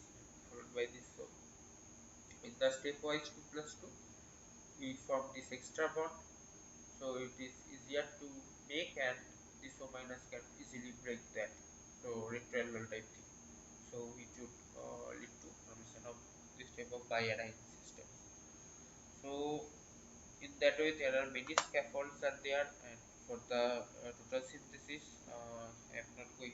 followed by this. So in the stepwise 2 plus 2 we form this extra bond, so it is easier to make, and this O minus can easily break that. So retrieval type thing. So it would lead to formation of this type of biarine systems. So in that way there are many scaffolds are there, and for the total synthesis I am not going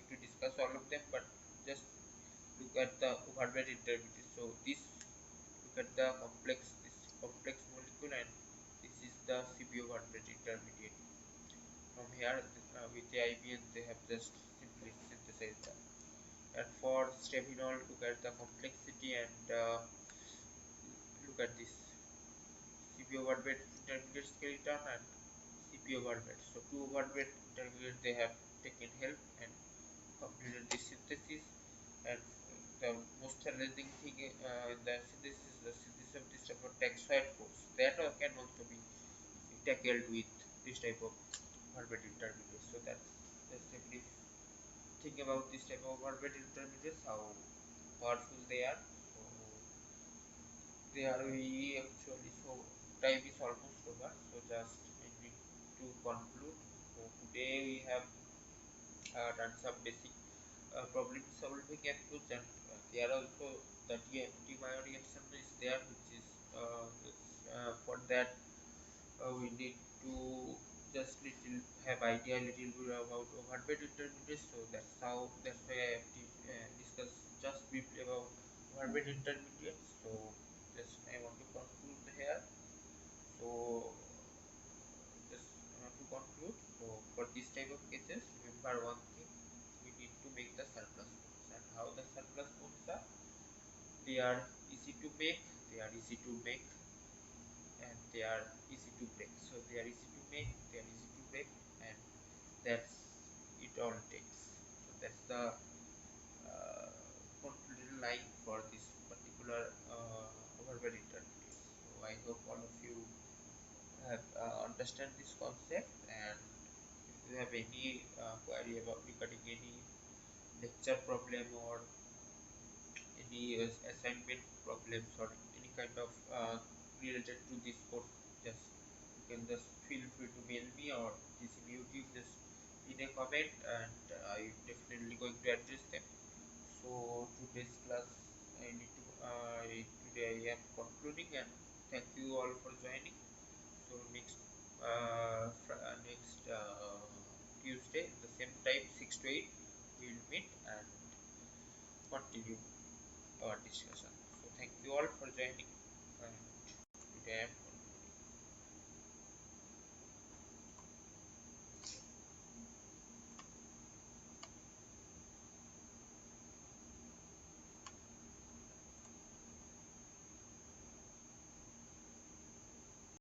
have just simply synthesized that. And for stephenol, look at the complexity and look at this CP overweight intermediate skeleton and CP overweight. So two overweight intermediate they have taken help and completed the synthesis. And the most challenging thing in the synthesis is the synthesis of this type of taxoid force. That can also be tackled with this type of overweight intermediates. So that's just a brief thing about this type of overweight intermediates, how powerful they are. So they are we actually, so time is almost over, so just I need to conclude. So today we have done some basic problem solving approach, and there are also the TMI reaction is there, which is for that we need to just little have idea little bit about overweight intermediates. So that's why I have discussed just briefly about overweight intermediates. So just I want to conclude here. So just to conclude, so for this type of cases, remember one thing: we need to make the surplus bonds. And how the surplus bonds are? They are easy to make. They are easy to make, and they are easy to break. So they are easy to make, they are easy to break, and that's it all takes. So that's the concluding line for this particular overweight intermediate. So I hope all of you have understand this concept, and if you have any query about regarding any lecture problem or any assignment problems or any kind of related to this course, just you can just feel free to mail me or this in YouTube, just in a comment, and I definitely going to address them. So today's class I need to today I am concluding, and thank you all for joining. So next Tuesday the same time 6 to 8 we will meet and continue our discussion. So thank you all for joining.